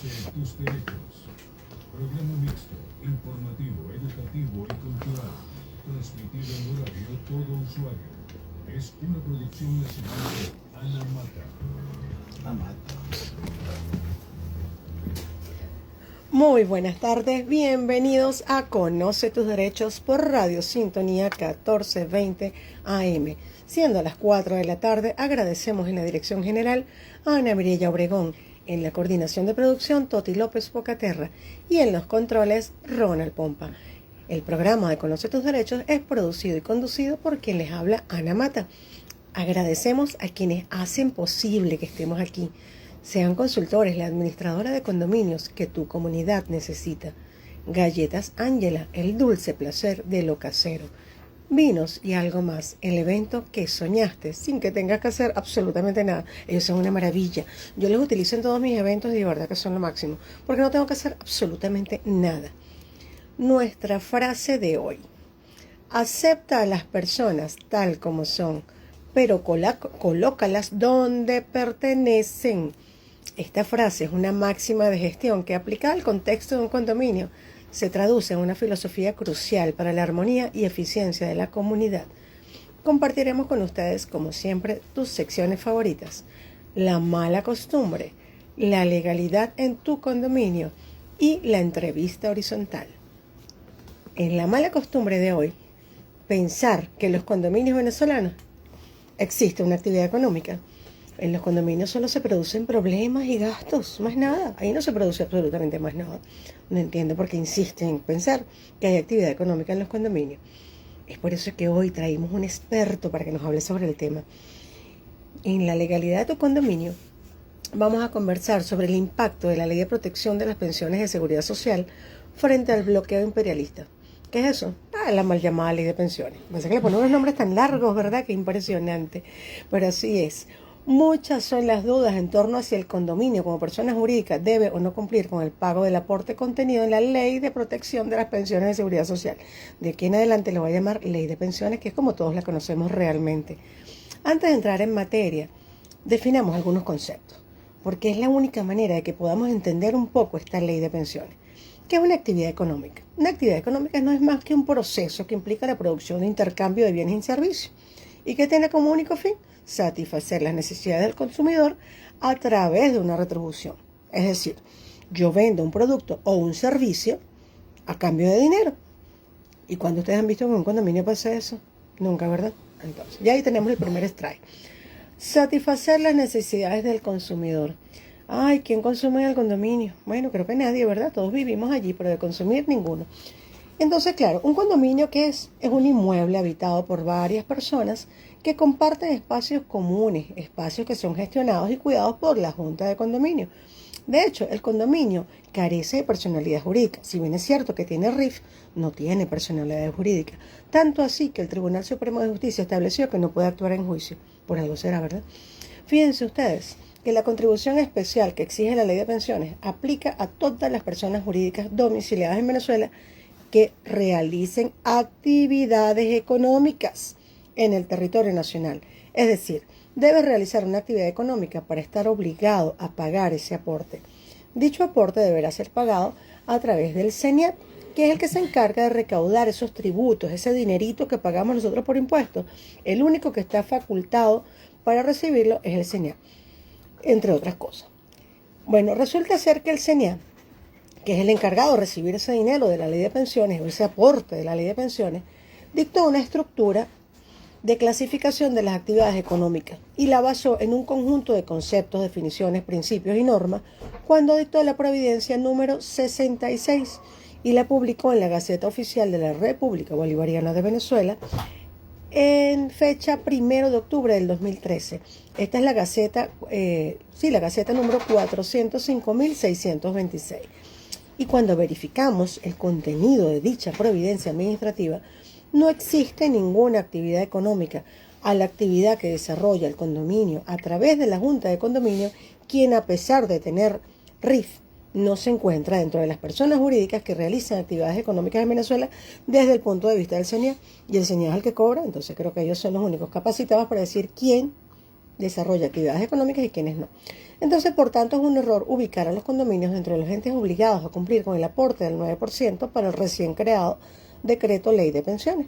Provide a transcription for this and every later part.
Conoce tus derechos. Programa mixto, informativo, educativo y cultural. Transmitido en horario todo usuario. Es una producción nacional de Ana Mata. Muy buenas tardes, bienvenidos a Conoce tus Derechos por Radio Sintonía 1420 AM. Siendo las 4 de la tarde, agradecemos en la dirección general a Ana Mirella Obregón, en la coordinación de producción Toti López Pocaterra y en los controles Ronald Pompa. El programa de Conoce tus Derechos es producido y conducido por quien les habla, Ana Mata. Agradecemos a quienes hacen posible que estemos aquí. Sean Consultores, la administradora de condominios que tu comunidad necesita. Galletas Ángela, el dulce placer de lo casero. Vinos y algo más, el evento que soñaste sin que tengas que hacer absolutamente nada. Ellos son una maravilla. Yo los utilizo en todos mis eventos y de verdad que son lo máximo, porque no tengo que hacer absolutamente nada. Nuestra frase de hoy: acepta a las personas tal como son, pero colócalas donde pertenecen. Esta frase es una máxima de gestión que, aplicada al contexto de un condominio, se traduce en una filosofía crucial para la armonía y eficiencia de la comunidad. Compartiremos con ustedes, como siempre, tus secciones favoritas: la mala costumbre, la legalidad en tu condominio y la entrevista horizontal. En la mala costumbre de hoy, pensar que en los condominios venezolanos existe una actividad económica. En los condominios solo se producen problemas y gastos, más nada. Ahí no se produce absolutamente más nada. No entiendo por qué insisten en pensar que hay actividad económica en los condominios. Es por eso que hoy traímos un experto para que nos hable sobre el tema. En la legalidad de tu condominio vamos a conversar sobre el impacto de la Ley de Protección de las Pensiones de Seguridad Social frente al bloqueo imperialista. ¿Qué es eso? La mal llamada Ley de Pensiones. Pasa que le ponen unos nombres tan largos, ¿verdad? Qué impresionante. Pero así es. Muchas son las dudas en torno a si el condominio como persona jurídica debe o no cumplir con el pago del aporte contenido en la Ley de Protección de las Pensiones de Seguridad Social. De aquí en adelante lo voy a llamar Ley de Pensiones, que es como todos la conocemos realmente. Antes de entrar en materia, definamos algunos conceptos, porque es la única manera de que podamos entender un poco esta Ley de Pensiones. ¿Qué es una actividad económica? Una actividad económica no es más que un proceso que implica la producción e intercambio de bienes y servicios y que tiene como único fin satisfacer las necesidades del consumidor a través de una retribución. Es decir, yo vendo un producto o un servicio a cambio de dinero. ¿Y cuando ustedes han visto que en un condominio pasa eso? Nunca, ¿verdad? Entonces, ya ahí tenemos el primer strike. Satisfacer las necesidades del consumidor. Ay, ¿quién consume en el condominio? Bueno, creo que nadie, ¿verdad? Todos vivimos allí, pero de consumir ninguno. Entonces, claro, un condominio, ¿qué es? Es un inmueble habitado por varias personas que comparten espacios comunes, espacios que son gestionados y cuidados por la Junta de Condominio. De hecho, el condominio carece de personalidad jurídica. Si bien es cierto que tiene RIF, no tiene personalidad jurídica. Tanto así que el Tribunal Supremo de Justicia estableció que no puede actuar en juicio. Por algo será, ¿verdad? Fíjense ustedes que la contribución especial que exige la Ley de Pensiones aplica a todas las personas jurídicas domiciliadas en Venezuela que realicen actividades económicas en el territorio nacional. Es decir, debe realizar una actividad económica para estar obligado a pagar ese aporte. Dicho aporte deberá ser pagado a través del CENIAT, que es el que se encarga de recaudar esos tributos, ese dinerito que pagamos nosotros por impuestos. El único que está facultado para recibirlo es el CENIAT, entre otras cosas. Bueno, resulta ser que el CENIAT, que es el encargado de recibir ese dinero de la Ley de Pensiones o ese aporte de la Ley de Pensiones, dictó una estructura de clasificación de las actividades económicas y la basó en un conjunto de conceptos, definiciones, principios y normas cuando dictó la Providencia número 66 y la publicó en la Gaceta Oficial de la República Bolivariana de Venezuela en fecha 1 de octubre del 2013. Esta es la Gaceta, la Gaceta número 405.626. Y cuando verificamos el contenido de dicha providencia administrativa, no existe ninguna actividad económica a la actividad que desarrolla el condominio a través de la Junta de Condominio, quien, a pesar de tener RIF, no se encuentra dentro de las personas jurídicas que realizan actividades económicas en Venezuela desde el punto de vista del CENIAT. Y el CENIAT es el que cobra, entonces creo que ellos son los únicos capacitados para decir quién desarrolla actividades económicas y quienes no. Entonces, por tanto, es un error ubicar a los condominios dentro de los entes obligados a cumplir con el aporte del 9% para el recién creado Decreto Ley de Pensiones.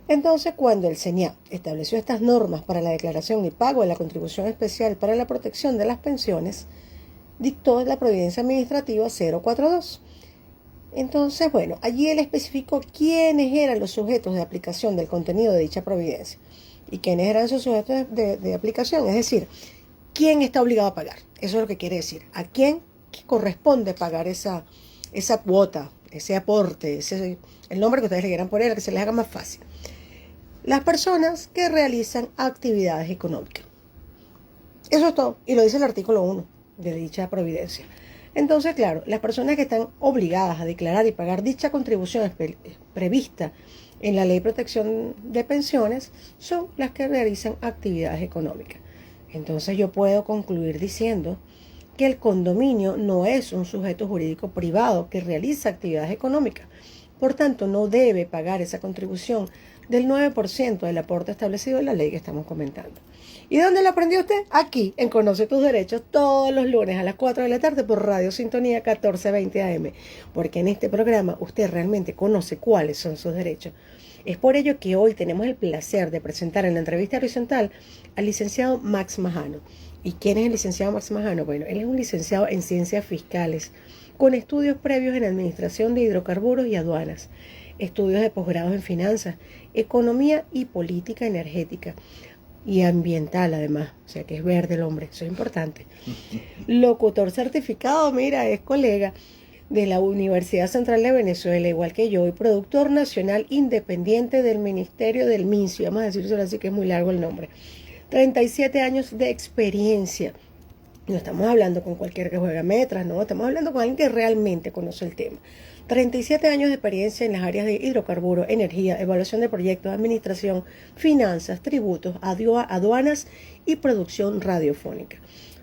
Entonces, cuando el CENIAP estableció estas normas para la declaración y pago de la contribución especial para la protección de las pensiones, dictó la Providencia Administrativa 042. Entonces, bueno, allí él especificó quiénes eran los sujetos de aplicación del contenido de dicha providencia y quiénes eran esos sujetos de aplicación, es decir, quién está obligado a pagar. Eso es lo que quiere decir, a quién corresponde pagar esa cuota, ese aporte, el nombre que ustedes le quieran poner, que se les haga más fácil. Las personas que realizan actividades económicas. Eso es todo, y lo dice el artículo 1 de dicha providencia. Entonces, claro, las personas que están obligadas a declarar y pagar dicha contribución prevista en la Ley de Protección de Pensiones son las que realizan actividades económicas. Entonces yo puedo concluir diciendo que el condominio no es un sujeto jurídico privado que realiza actividades económicas. Por tanto, no debe pagar esa contribución del 9% del aporte establecido en la ley que estamos comentando. ¿Y dónde lo aprendió usted? Aquí, en Conoce tus Derechos, todos los lunes a las 4 de la tarde por Radio Sintonía 1420 AM. Porque en este programa usted realmente conoce cuáles son sus derechos. Es por ello que hoy tenemos el placer de presentar en la entrevista horizontal al licenciado Max Majano. ¿Y quién es el licenciado Max Majano? Bueno, él es un licenciado en Ciencias Fiscales, con estudios previos en Administración de Hidrocarburos y Aduanas, estudios de posgrado en Finanzas, Economía y Política Energética, y ambiental además, o sea que es verde el hombre, eso es importante. Locutor certificado, mira, es colega de la Universidad Central de Venezuela, igual que yo, y productor nacional independiente del Ministerio del MINSI, vamos a decirlo así que es muy largo el nombre. 37 años de experiencia. No estamos hablando con cualquiera que juega metras, no, estamos hablando con alguien que realmente conoce el tema. 37 años de experiencia en las áreas de hidrocarburos, energía, evaluación de proyectos, administración, finanzas, tributos, aduanas y producción radiofónica.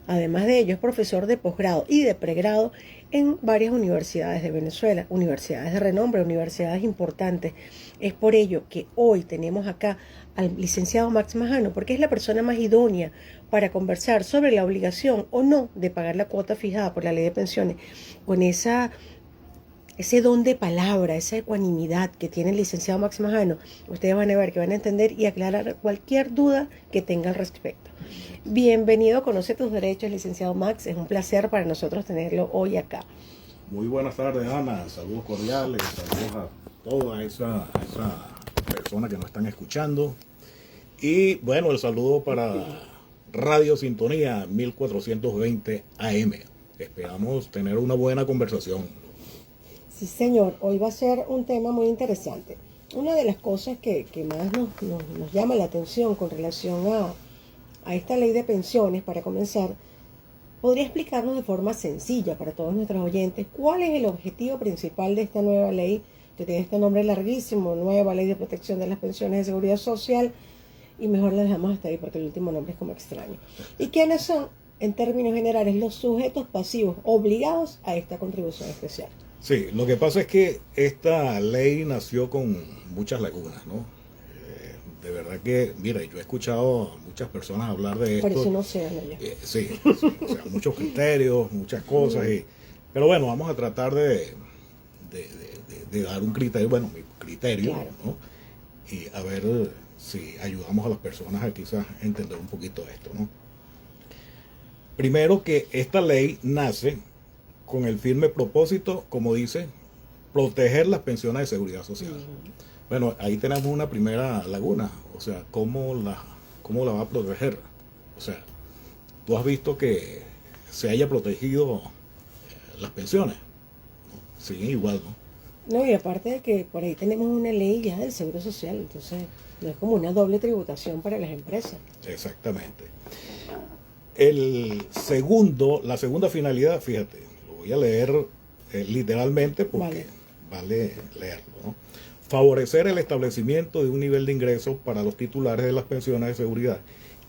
Además de ello, es profesor de posgrado y de pregrado en varias universidades de Venezuela, universidades de renombre, universidades importantes. Es por ello que hoy tenemos acá al licenciado Max Majano, porque es la persona más idónea para conversar sobre la obligación o no de pagar la cuota fijada por la ley de pensiones, con ese don de palabra, esa ecuanimidad que tiene el licenciado Max Majano. Ustedes van a ver que van a entender y aclarar cualquier duda que tenga al respecto. Bienvenido a Conoce tus Derechos, licenciado Max. Es un placer para nosotros tenerlo hoy acá. Muy buenas tardes, Ana. Saludos cordiales, saludos a toda esa persona que nos están escuchando. Y bueno, el saludo para Radio Sintonía 1420 AM. Esperamos tener una buena conversación. Sí, señor. Hoy va a ser un tema muy interesante. Una de las cosas que más nos llama la atención con relación a esta ley de pensiones, para comenzar, ¿podría explicarnos de forma sencilla para todos nuestros oyentes cuál es el objetivo principal de esta nueva ley, que tiene este nombre larguísimo, Nueva Ley de Protección de las Pensiones de Seguridad Social? Y mejor la dejamos hasta ahí porque el último nombre es como extraño. ¿Y quiénes son, en términos generales, los sujetos pasivos obligados a esta contribución especial? Sí, lo que pasa es que esta ley nació con muchas lagunas, ¿no? De verdad que, mira, yo he escuchado a muchas personas hablar de esto. Parece un océano ya. Sí, o sea, muchos criterios, muchas cosas. Pero bueno, vamos a tratar de dar un criterio, bueno, mi criterio, claro, ¿no? Y a ver si ayudamos a las personas a quizás entender un poquito esto, ¿no? Primero, que esta ley nace con el firme propósito, como dice, proteger las pensiones de seguridad social. Bueno, ahí tenemos una primera laguna, o sea, ¿cómo la va a proteger? O sea, tú has visto que se haya protegido las pensiones, ¿no? Siguen igual, ¿no? No, y aparte de que por ahí tenemos una ley ya del Seguro Social, entonces no es como una doble tributación para las empresas. Exactamente. La segunda finalidad, fíjate, lo voy a leer literalmente porque vale leerlo, ¿no? Favorecer el establecimiento de un nivel de ingresos para los titulares de las pensiones de seguridad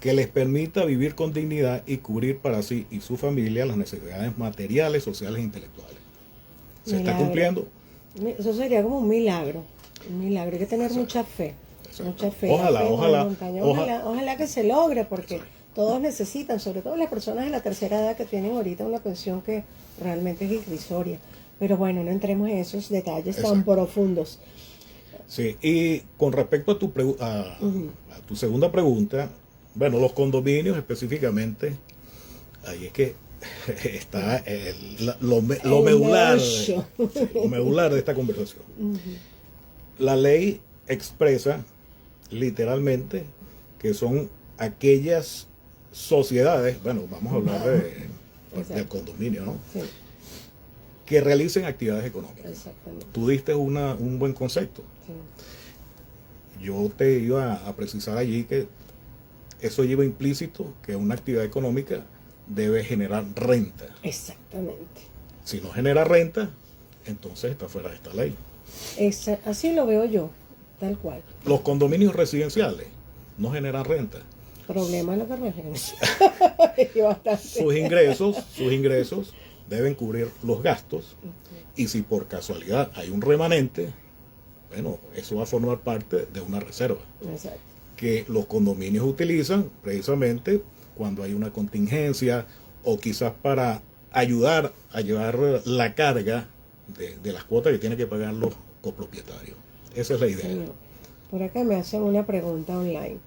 que les permita vivir con dignidad y cubrir para sí y su familia las necesidades materiales, sociales e intelectuales. ¿Se está cumpliendo? Eso sería como un milagro. Hay que tener mucha fe. Mucha fe. Ojalá que se logre, porque Todos necesitan, sobre todo las personas de la tercera edad que tienen ahorita una pensión que realmente es irrisoria. Pero bueno, no entremos en esos detalles tan Exacto. profundos. Sí, y con respecto a a tu segunda pregunta, bueno, los condominios específicamente, ahí es que está lo El medular, meollo. sí, lo medular de esta conversación. Ujú. La ley expresa literalmente que son aquellas sociedades, bueno, vamos a hablar del Exacto. condominio, ¿no? Sí, Que realicen actividades económicas. exactamente. Tú diste un buen concepto. Sí. Yo te iba a precisar allí que eso lleva implícito que una actividad económica debe generar renta. Exactamente. Si no genera renta, entonces está fuera de esta ley. Así lo veo yo, tal cual. Los condominios residenciales no generan renta. Problema es lo que regenera. Y bastante. Sus ingresos deben cubrir los gastos, y si por casualidad hay un remanente, bueno, eso va a formar parte de una reserva Exacto. que los condominios utilizan precisamente cuando hay una contingencia o quizás para ayudar a llevar la carga de las cuotas que tienen que pagar los copropietarios. Esa es la idea. Señor. Por acá me hacen una pregunta online.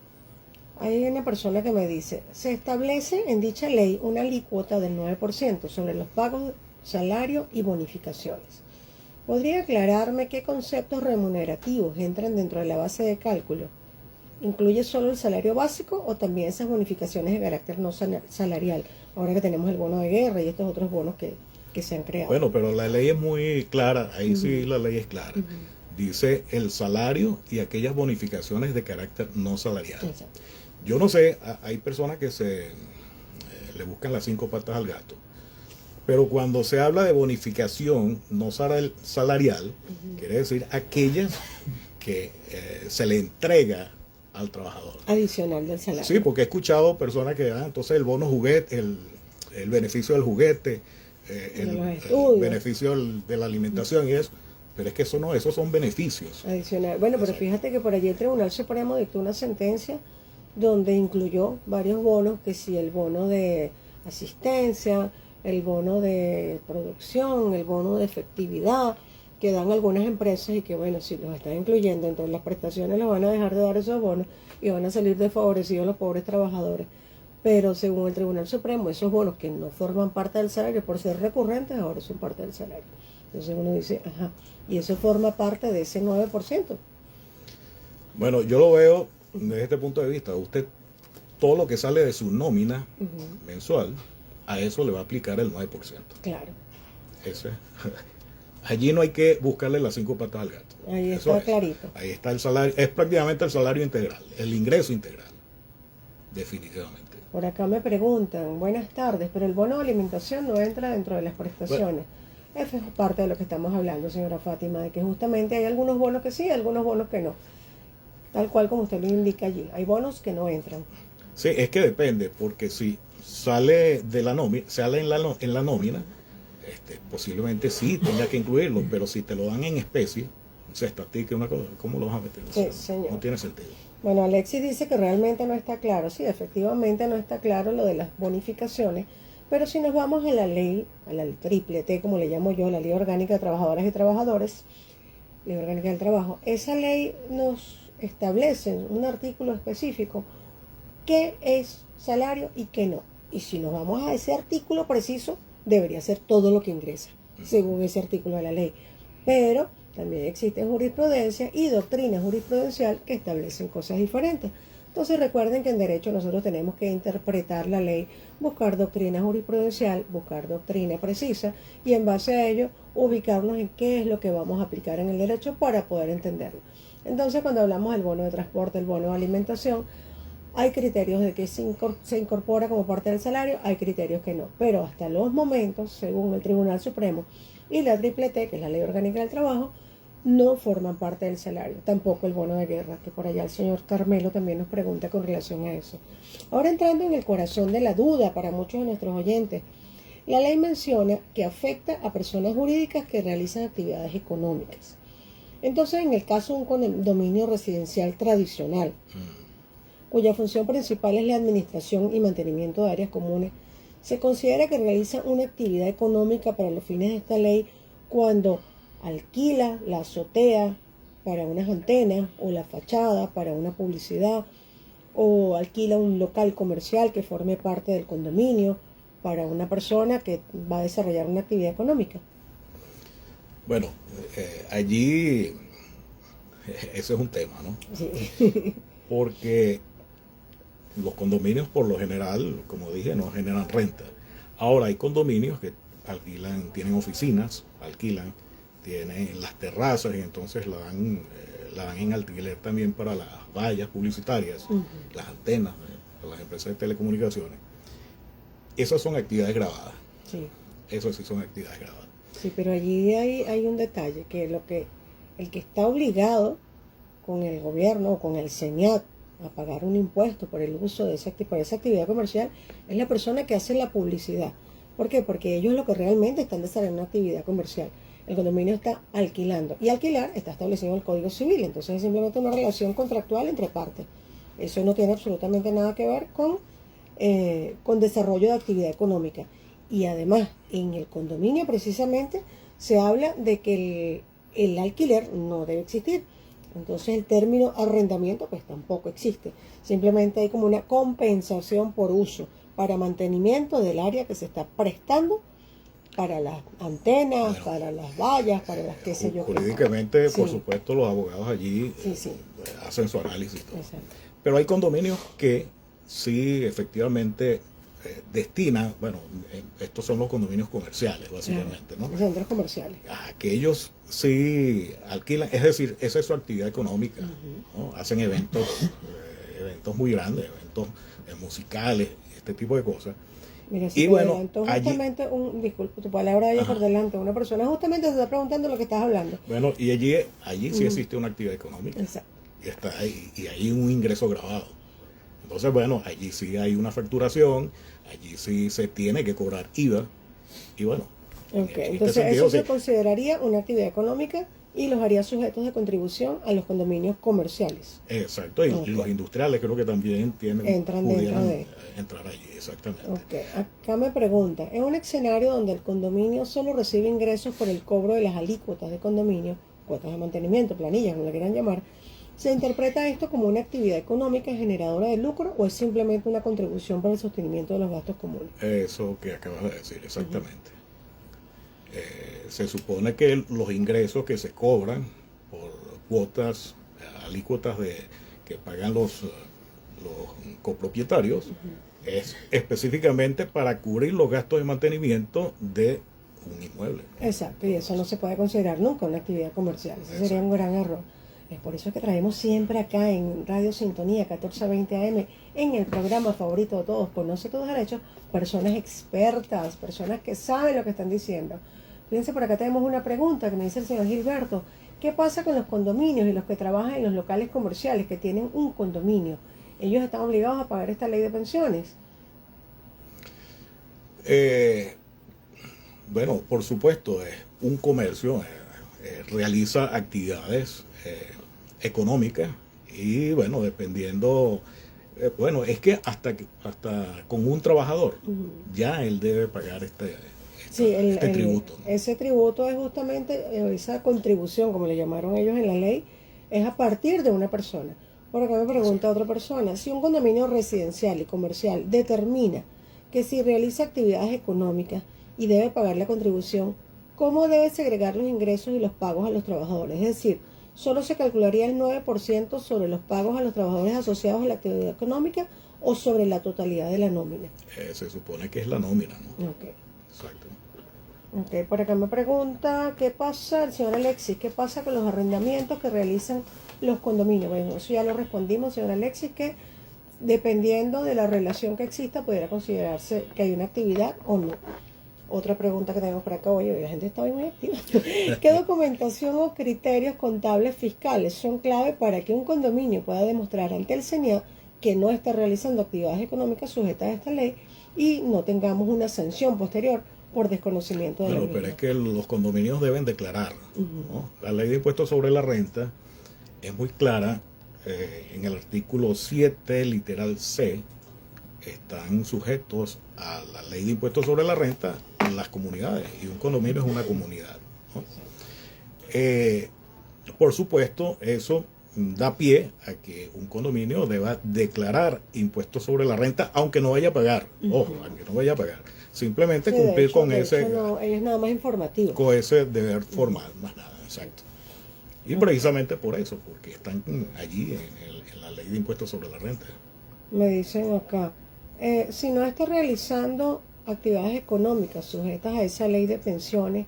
Hay una persona que me dice, se establece en dicha ley una alícuota del 9% sobre los pagos, salario y bonificaciones. ¿Podría aclararme qué conceptos remunerativos entran dentro de la base de cálculo? ¿Incluye solo el salario básico o también esas bonificaciones de carácter no salarial? Ahora que tenemos el bono de guerra y estos otros bonos que se han creado. Bueno, pero la ley es muy clara, ahí sí la ley es clara. Dice el salario y aquellas bonificaciones de carácter no salarial. Exacto. Yo no sé, hay personas que le buscan las 5 patas al gato, pero cuando se habla de bonificación no salarial, quiere decir aquellas que se le entrega al trabajador. Adicional del salario. Sí, porque he escuchado personas que, entonces el bono juguete, el beneficio del juguete, el beneficio de la alimentación y eso, pero es que eso no, esos son beneficios. Adicional. Bueno, pero Exacto. fíjate que por allí el Tribunal Supremo dictó una sentencia donde incluyó varios bonos, que si el bono de asistencia, el bono de producción, el bono de efectividad, que dan algunas empresas y que bueno, si los están incluyendo entre las prestaciones, los van a dejar de dar esos bonos y van a salir desfavorecidos los pobres trabajadores. Pero según el Tribunal Supremo, esos bonos que no forman parte del salario por ser recurrentes, ahora son parte del salario. Entonces uno dice, ajá, y eso forma parte de ese 9%. Bueno, yo lo veo desde este punto de vista. Usted, todo lo que sale de su nómina mensual, a eso le va a aplicar el 9%. Claro. Ese. Allí no hay que buscarle las 5 patas al gato. Ahí Eso está es. clarito. Ahí está el salario, es prácticamente el salario integral, el ingreso integral, definitivamente. Por acá me preguntan, buenas tardes, pero el bono de alimentación no entra dentro de las prestaciones. Eso es parte de lo que estamos hablando, señora Fátima, de que justamente hay algunos bonos que sí, algunos bonos que no. Tal cual como usted lo indica allí. Hay bonos que no entran. Sí, es que depende, porque si sale de la nómina, sale en la nómina, posiblemente sí tenga que incluirlo, pero si te lo dan en especie, un cestatique, una cosa, ¿cómo lo vas a meter? O sea, Sí, señor. no tiene sentido. Bueno, Alexis dice que realmente no está claro. Sí, efectivamente no está claro lo de las bonificaciones, pero si nos vamos a la ley, a la triple T, como le llamo yo, la Ley Orgánica de Trabajadoras y Trabajadores, Ley Orgánica del Trabajo, esa ley nos establece un artículo específico qué es salario y qué no. Y si nos vamos a ese artículo preciso, debería ser todo lo que ingresa, según ese artículo de la ley. Pero también existe jurisprudencia y doctrina jurisprudencial que establecen cosas diferentes. Entonces recuerden que en derecho nosotros tenemos que interpretar la ley, buscar doctrina jurisprudencial, buscar doctrina precisa y en base a ello ubicarnos en qué es lo que vamos a aplicar en el derecho para poder entenderlo. Entonces cuando hablamos del bono de transporte, el bono de alimentación, hay criterios de que se incorpora como parte del salario, hay criterios que no. Pero hasta los momentos, según el Tribunal Supremo y la triple T, que es la Ley Orgánica del Trabajo, no forman parte del salario. Tampoco el bono de guerra, que por allá el señor Carmelo también nos pregunta con relación a eso. Ahora entrando en el corazón de la duda para muchos de nuestros oyentes, la ley menciona que afecta a personas jurídicas que realizan actividades económicas. Entonces, en el caso de un condominio residencial tradicional, cuya función principal es la administración y mantenimiento de áreas comunes, se considera que realiza una actividad económica para los fines de esta ley cuando alquila la azotea para unas antenas o la fachada para una publicidad, o alquila un local comercial que forme parte del condominio para una persona que va a desarrollar una actividad económica. Bueno, allí ese es un tema, ¿no? Sí. Porque los condominios por lo general, como dije, no generan renta. Ahora hay condominios que alquilan, tienen oficinas, alquilan, tienen las terrazas y entonces la dan en alquiler también para las vallas publicitarias, las antenas de las empresas de telecomunicaciones. Esas son actividades grabadas. Sí. Eso sí son actividades grabadas. Sí, pero allí hay un detalle, que el que está obligado con el gobierno o con el SENIAT a pagar un impuesto por el uso de por esa actividad comercial es la persona que hace la publicidad. ¿Por qué? Porque ellos lo que realmente están desarrollando una actividad comercial. El condominio está alquilando, y alquilar está establecido en el Código Civil, entonces es simplemente una relación contractual entre partes. Eso no tiene absolutamente nada que ver con desarrollo de actividad económica. Y además, en el condominio precisamente se habla de que el alquiler no debe existir. Entonces el término arrendamiento pues tampoco existe. Simplemente hay como una compensación por uso para mantenimiento del área que se está prestando para las antenas, bueno, para las vallas, para las qué sé yo. Jurídicamente, por sí. supuesto, los abogados allí sí. hacen su análisis. Todo. Exacto. Pero hay condominios que sí efectivamente destinan, bueno, estos son los condominios comerciales, básicamente, ¿no? Centros comerciales. Que ellos sí alquilan, es decir, esa es su actividad económica, ¿no? Hacen eventos muy grandes, eventos musicales, este tipo de cosas. Mira, si y bueno, justamente disculpe tu palabra ahí por delante, una persona justamente se está preguntando lo que estás hablando. Bueno, y allí sí existe una actividad económica. Exacto. Y está ahí, y hay un ingreso grabado. Entonces, bueno, allí sí hay una facturación, allí sí se tiene que cobrar IVA, y bueno. Entonces sentido, eso se consideraría una actividad económica y los haría sujetos de contribución a los condominios comerciales. Exacto, y los industriales creo que también entran dentro de entrar allí, exactamente. Acá me pregunta, en un escenario donde el condominio solo recibe ingresos por el cobro de las alícuotas de condominio, cuotas de mantenimiento, planillas, como le quieran llamar, ¿se interpreta esto como una actividad económica generadora de lucro o es simplemente una contribución para el sostenimiento de los gastos comunes? Eso que acabas de decir, exactamente. Se supone que los ingresos que se cobran por cuotas, alícuotas que pagan los copropietarios, es específicamente para cubrir los gastos de mantenimiento de un inmueble. Exacto, y eso no se puede considerar nunca una actividad comercial. Ese sería un gran error. Es por eso que traemos siempre acá en Radio Sintonía 1420 AM, en el programa favorito de todos, Conoce tus derechos, personas expertas, personas que saben lo que están diciendo. Fíjense, por acá tenemos una pregunta que me dice el señor Gilberto. ¿Qué pasa con los condominios y los que trabajan en los locales comerciales que tienen un condominio? ¿Ellos están obligados a pagar esta ley de pensiones? Bueno, por supuesto, un comercio realiza actividades económicas y bueno, dependiendo, bueno, es que hasta con un trabajador ya él debe pagar este tributo. Ese tributo es justamente esa contribución, como le llamaron ellos en la ley, es a partir de una persona. Por acá me pregunta otra persona, si un condominio residencial y comercial determina que si realiza actividades económicas y debe pagar la contribución, ¿cómo debe segregar los ingresos y los pagos a los trabajadores? Es decir, ¿solo se calcularía el 9% sobre los pagos a los trabajadores asociados a la actividad económica o sobre la totalidad de la nómina? Se supone que es la nómina, ¿no? Ok. Exacto. Ok, por acá me pregunta, ¿qué pasa, el señor Alexis, qué pasa con los arrendamientos que realizan los condominios? Bueno, eso ya lo respondimos, señor Alexis, que dependiendo de la relación que exista, pudiera considerarse que hay una actividad o no. Otra pregunta que tenemos por acá, oye, la gente está hoy muy activa. ¿Qué documentación o criterios contables fiscales son clave para que un condominio pueda demostrar ante el SENIAT que no está realizando actividades económicas sujetas a esta ley y no tengamos una sanción posterior por desconocimiento de la misma? Pero es que los condominios deben declarar, ¿no? La ley de impuestos sobre la renta es muy clara en el artículo 7, literal C, están sujetos a la ley de impuestos sobre la renta las comunidades, y un condominio es una comunidad, ¿no? Por supuesto, eso da pie a que un condominio deba declarar impuestos sobre la renta, aunque no vaya a pagar. Ojo, aunque no vaya a pagar. Simplemente Sí, cumplir con de ese, hecho, no, es nada más informativo. con ese deber formal, más nada, exacto. Y precisamente por eso, porque están allí en la ley de impuestos sobre la renta. Me dicen acá, si no está realizando actividades económicas sujetas a esa ley de pensiones,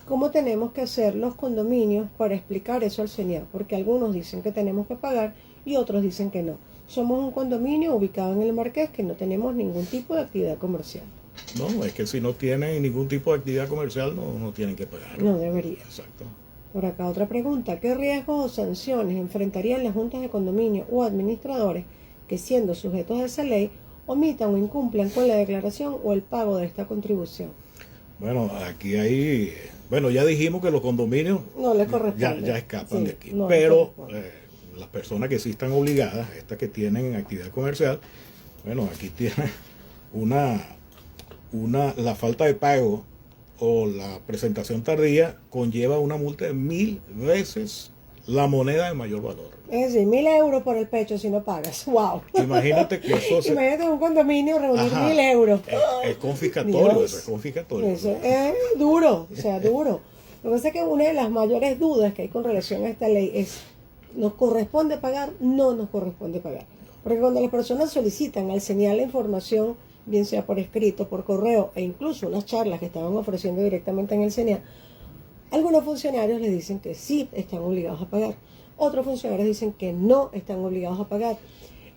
¿cómo tenemos que hacer los condominios para explicar eso al CENIAF? Porque algunos dicen que tenemos que pagar y otros dicen que no. Somos un condominio ubicado en el Marqués que no tenemos ningún tipo de actividad comercial. No, es que si no tienen ningún tipo de actividad comercial, no tienen que pagar. No debería. Exacto. Por acá otra pregunta. ¿Qué riesgos o sanciones enfrentarían las juntas de condominio o administradores que, siendo sujetos a esa ley, omitan o incumplan con la declaración o el pago de esta contribución? Bueno, aquí hay... Bueno, ya dijimos que los condominios No les corresponde. ya escapan Sí, de aquí. no les Pero corresponde. las personas que sí están obligadas, estas que tienen actividad comercial, bueno, aquí tienen la falta de pago o la presentación tardía conlleva una multa de 1000 veces la moneda de mayor valor. Es decir, 1.000 euros por el pecho si no pagas. ¡Wow! Imagínate que eso Imagínate un condominio reunir Ajá. 1.000 euros. es confiscatorio, Dios. eso es confiscatorio. Eso es duro, o sea, duro. Lo que pasa es que una de las mayores dudas que hay con relación a esta ley es, ¿nos corresponde pagar? No nos corresponde pagar. Porque cuando las personas solicitan al CENIAF la información, bien sea por escrito, por correo, e incluso unas charlas que estaban ofreciendo directamente en el CENIAF, algunos funcionarios les dicen que sí están obligados a pagar. Otros funcionarios dicen que no están obligados a pagar.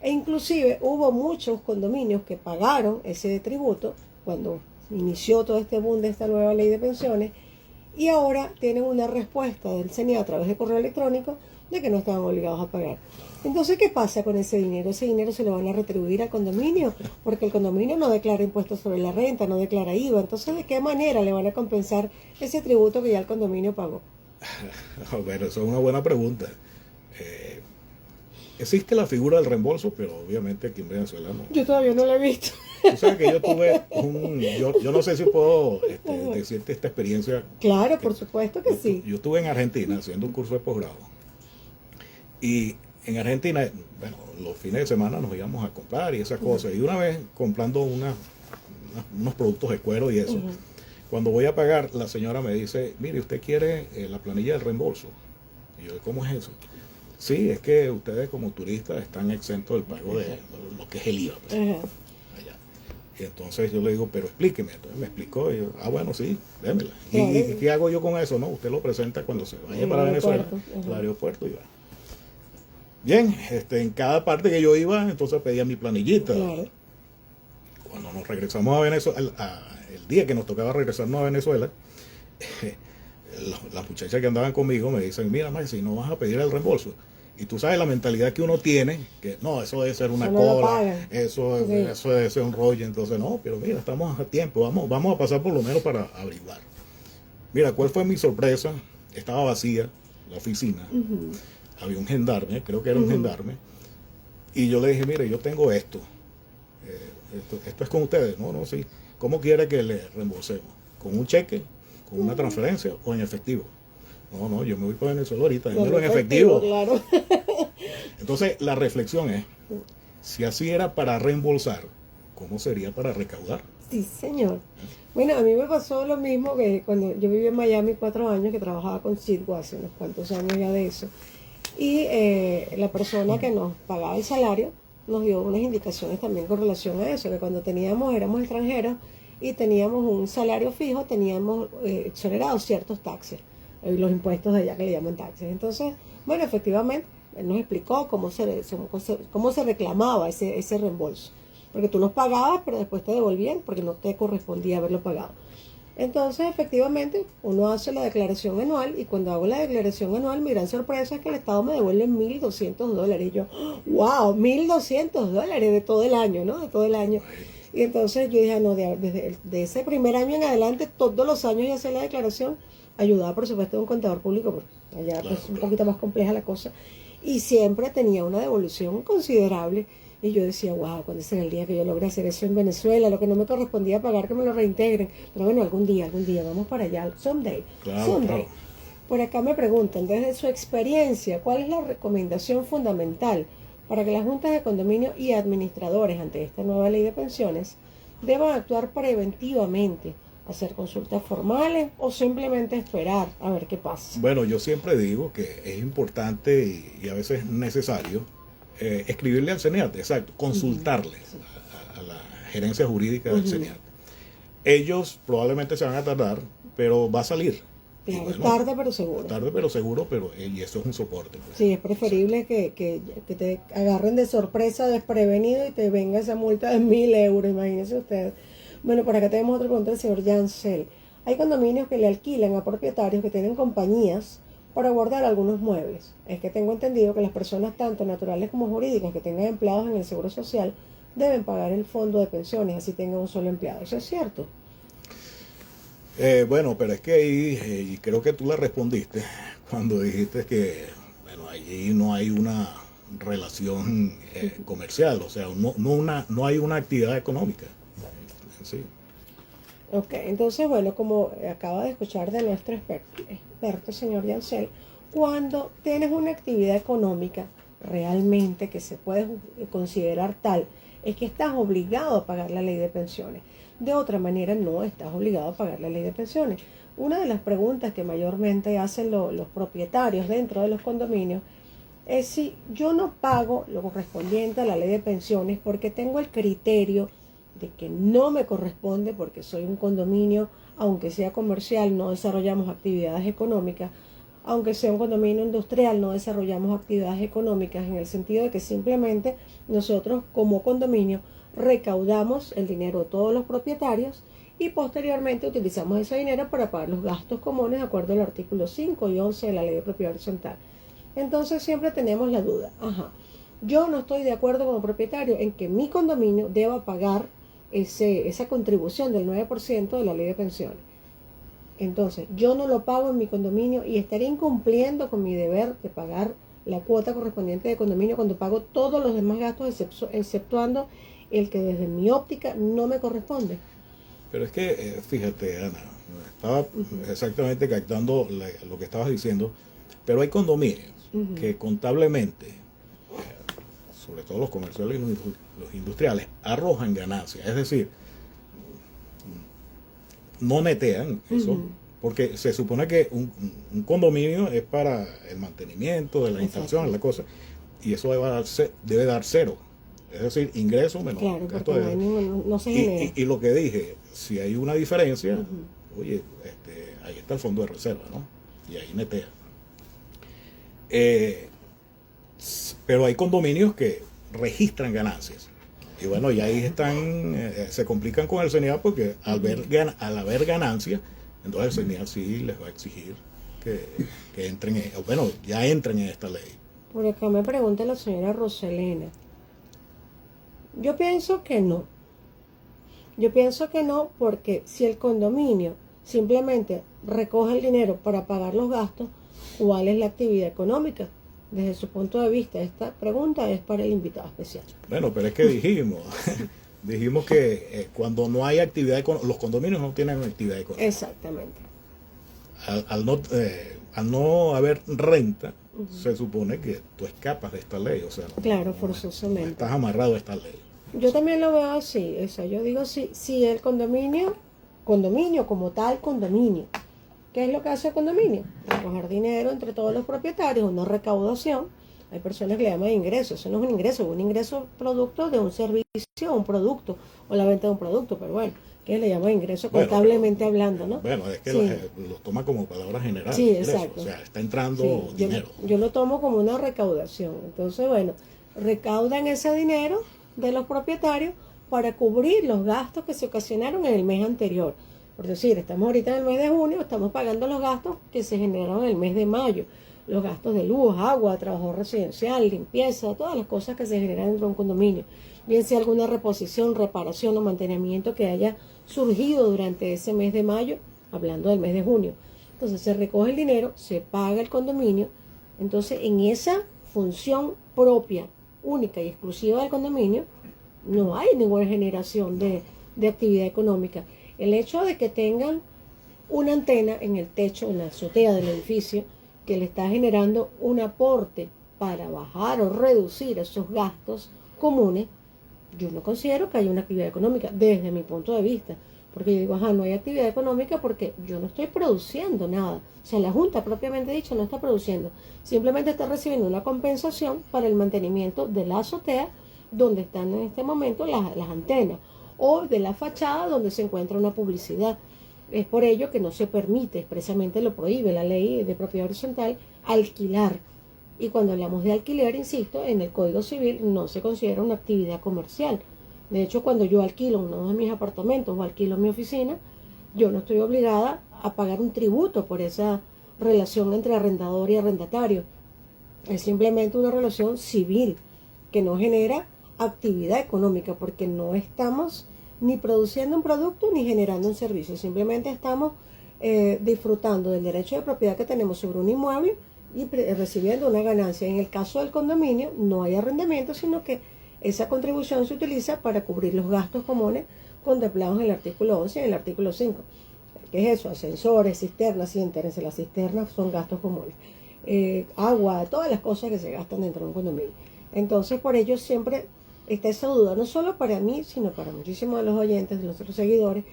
E inclusive hubo muchos condominios que pagaron ese tributo cuando inició todo este boom de esta nueva ley de pensiones, y ahora tienen una respuesta del CENIAF a través de correo electrónico de que no estaban obligados a pagar. Entonces, ¿qué pasa con ese dinero? Ese dinero se lo van a retribuir al condominio, porque el condominio no declara impuestos sobre la renta, no declara IVA. Entonces, ¿de qué manera le van a compensar ese tributo que ya el condominio pagó? Bueno, eso es una buena pregunta. Existe la figura del reembolso, pero obviamente aquí en Venezuela no. Yo todavía no lo he visto. Tú sabes que yo tuve yo no sé si puedo decirte esta experiencia. Claro, por supuesto que sí. Yo estuve en Argentina haciendo un curso de posgrado. Y en Argentina, bueno, los fines de semana nos íbamos a comprar y esas cosas. Y una vez comprando unos productos de cuero y eso, cuando voy a pagar, la señora me dice, mire, ¿usted quiere la planilla del reembolso? Y yo, ¿cómo es eso? Sí, es que ustedes como turistas están exentos del pago de lo que es el IVA. Pues, allá. Y entonces yo le digo, pero explíqueme. Entonces me explicó y yo, bueno, sí, démela. Claro. ¿Y qué hago yo con eso? No, usted lo presenta cuando se vaya para Venezuela, al aeropuerto y va. Bien, en cada parte que yo iba, entonces pedía mi planillita. Claro. Cuando nos regresamos a Venezuela, el día que nos tocaba regresarnos a Venezuela, las muchachas que andaban conmigo me dicen, mira, Maxi, si no vas a pedir el reembolso. Y tú sabes la mentalidad que uno tiene, que no, eso debe ser una Eso no lo cola, pagan. eso debe ser un rollo. Entonces, no, pero mira, estamos a tiempo, vamos a pasar por lo menos para averiguar. Mira, ¿cuál fue mi sorpresa? Estaba vacía la oficina. Había un gendarme, creo que era un gendarme, y yo le dije, mire, yo tengo esto es con ustedes. No, sí. ¿Cómo quiere que le reembolsemos? ¿Con un cheque? ¿Con una transferencia o en efectivo? No, yo me voy para Venezuela ahorita, démelo en efectivo. Claro. Entonces, la reflexión es, si así era para reembolsar, ¿cómo sería para recaudar? Sí, señor. Bueno, a mí me pasó lo mismo que cuando yo viví en Miami 4 años, que trabajaba con Citgo hace unos cuantos años ya de eso. Y la persona que nos pagaba el salario nos dio unas indicaciones también con relación a eso, que cuando éramos extranjeros y teníamos un salario fijo, teníamos exonerados ciertos taxes, los impuestos de allá que le llaman taxes. Entonces, bueno, efectivamente, él nos explicó cómo se reclamaba ese reembolso. Porque tú los pagabas, pero después te devolvían porque no te correspondía haberlo pagado. Entonces, efectivamente, uno hace la declaración anual, y cuando hago la declaración anual, mi gran sorpresa es que el Estado me devuelve $1.200. Y yo, wow, $1.200 de todo el año, ¿no? De todo el año. Y entonces yo dije, no, desde ese primer año en adelante, todos los años yo hacía la declaración, ayudaba por supuesto a un contador público, porque allá pues un poquito más compleja la cosa. y siempre tenía una devolución considerable. Y yo decía, wow, ¿cuándo será el día que yo logre hacer eso en Venezuela? Lo que no me correspondía pagar, que me lo reintegren. Pero bueno, algún día, vamos para allá. Someday. Claro, Someday. claro. Por acá me preguntan, desde su experiencia, ¿cuál es la recomendación fundamental para que las juntas de condominio y administradores ante esta nueva ley de pensiones deban actuar preventivamente, hacer consultas formales o simplemente esperar a ver qué pasa? Bueno, yo siempre digo que es importante y a veces necesario escribirle al CENIAT, exacto, consultarle a la gerencia jurídica del CENIAT. Ellos probablemente se van a tardar, pero va a salir. Claro, Bueno, tarde pero seguro. Tarde pero seguro, pero y eso es un soporte. Pues. Sí, es preferible que te agarren de sorpresa, desprevenido y te venga esa multa de 1.000 euros, imagínese usted. Bueno, por acá tenemos otra pregunta del señor Jansel. Hay condominios que le alquilan a propietarios que tienen compañías para guardar algunos muebles. Es que tengo entendido que las personas, tanto naturales como jurídicas, que tengan empleados en el Seguro Social, deben pagar el fondo de pensiones, así tengan un solo empleado. ¿Eso es cierto? Bueno, pero es que ahí, y creo que tú la respondiste cuando dijiste que, bueno, allí no hay una relación comercial, o sea, no hay una actividad económica. Sí. Ok, entonces, bueno, como acaba de escuchar de nuestro experto, señor Yancel, cuando tienes una actividad económica realmente que se puede considerar tal, es que estás obligado a pagar la ley de pensiones. De otra manera, no estás obligado a pagar la ley de pensiones. Una de las preguntas que mayormente hacen los propietarios dentro de los condominios es si yo no pago lo correspondiente a la ley de pensiones porque tengo el criterio de que no me corresponde porque soy un condominio, aunque sea comercial, no desarrollamos actividades económicas, aunque sea un condominio industrial, no desarrollamos actividades económicas en el sentido de que simplemente nosotros como condominio recaudamos el dinero de todos los propietarios y posteriormente utilizamos ese dinero para pagar los gastos comunes de acuerdo al artículo 5 y 11 de la Ley de Propiedad Horizontal. Entonces siempre tenemos la duda, yo no estoy de acuerdo como propietario en que mi condominio deba pagar esa contribución del 9% de la ley de pensiones. Entonces, yo no lo pago en mi condominio y estaré incumpliendo con mi deber de pagar la cuota correspondiente de condominio cuando pago todos los demás gastos, exceptuando el que desde mi óptica no me corresponde. Pero es que, fíjate, Ana, estaba exactamente captando lo que estabas diciendo, pero hay condominios que contablemente, sobre todo los comerciales y los industriales, arrojan ganancias, es decir, no netean eso, porque se supone que un condominio es para el mantenimiento de la instalación, la cosa, y eso debe dar cero, es decir, ingreso menos gasto de... no se genera. Y lo que dije, si hay una diferencia, oye, ahí está el fondo de reserva, ¿no? Y ahí netea. Pero hay condominios que registran ganancias. Y bueno, y ahí están, se complican con el CENIAT porque al haber ganancias, entonces el CENIAT sí les va a exigir que entren, ya entren en esta ley. Por acá me pregunta la señora Roselena. Yo pienso que no. Yo pienso que no porque si el condominio simplemente recoge el dinero para pagar los gastos, ¿cuál es la actividad económica? Desde su punto de vista, esta pregunta es para el invitado especial. Bueno, pero es que dijimos que cuando no hay actividad económica, los condominios no tienen actividad económica. Exactamente. Al no haber renta, se supone que tú escapas de esta ley, o sea, claro, forzosamente. No estás amarrado a esta ley. Yo también lo veo así, yo digo si el condominio como tal, condominio. ¿Qué es lo que hace el condominio? Recoger dinero entre todos los propietarios, una recaudación. Hay personas que le llaman ingreso. Eso no es un ingreso producto de un servicio, un producto, o la venta de un producto, pero bueno, que le llaman ingreso contablemente hablando, ¿no? Bueno, es que los toma como palabra general. Sí, ingreso, exacto. O sea, está entrando dinero. Yo lo tomo como una recaudación. Entonces, bueno, recaudan ese dinero de los propietarios para cubrir los gastos que se ocasionaron en el mes anterior. Por decir, estamos ahorita en el mes de junio, estamos pagando los gastos que se generaron en el mes de mayo. Los gastos de luz, agua, trabajo residencial, limpieza, todas las cosas que se generan dentro de un condominio. Bien sea alguna reposición, reparación o mantenimiento que haya surgido durante ese mes de mayo, hablando del mes de junio. Entonces se recoge el dinero, se paga el condominio. Entonces en esa función propia, única y exclusiva del condominio, no hay ninguna generación de actividad económica. El hecho de que tengan una antena en el techo, en la azotea del edificio, que le está generando un aporte para bajar o reducir esos gastos comunes, yo no considero que haya una actividad económica desde mi punto de vista. Porque yo digo, ajá, no hay actividad económica porque yo no estoy produciendo nada. O sea, la Junta propiamente dicho no está produciendo. Simplemente está recibiendo una compensación para el mantenimiento de la azotea donde están en este momento las antenas o de la fachada donde se encuentra una publicidad. Es por ello que no se permite, expresamente lo prohíbe la ley de propiedad horizontal, alquilar. Y cuando hablamos de alquiler, insisto, en el Código Civil no se considera una actividad comercial. De hecho, cuando yo alquilo uno de mis apartamentos o alquilo mi oficina, yo no estoy obligada a pagar un tributo por esa relación entre arrendador y arrendatario. Es simplemente una relación civil que no genera actividad económica porque no estamos ni produciendo un producto ni generando un servicio. Simplemente estamos disfrutando del derecho de propiedad que tenemos sobre un inmueble y recibiendo una ganancia. En el caso del condominio no hay arrendamiento, sino que esa contribución se utiliza para cubrir los gastos comunes contemplados en el artículo 11 y en el artículo 5. ¿Qué es eso? Ascensores, cisternas, y entérense, las cisternas son gastos comunes. Agua, todas las cosas que se gastan dentro de un condominio. Entonces, por ello siempre está esa duda, no solo para mí, sino para muchísimos de los oyentes, de nuestros seguidores,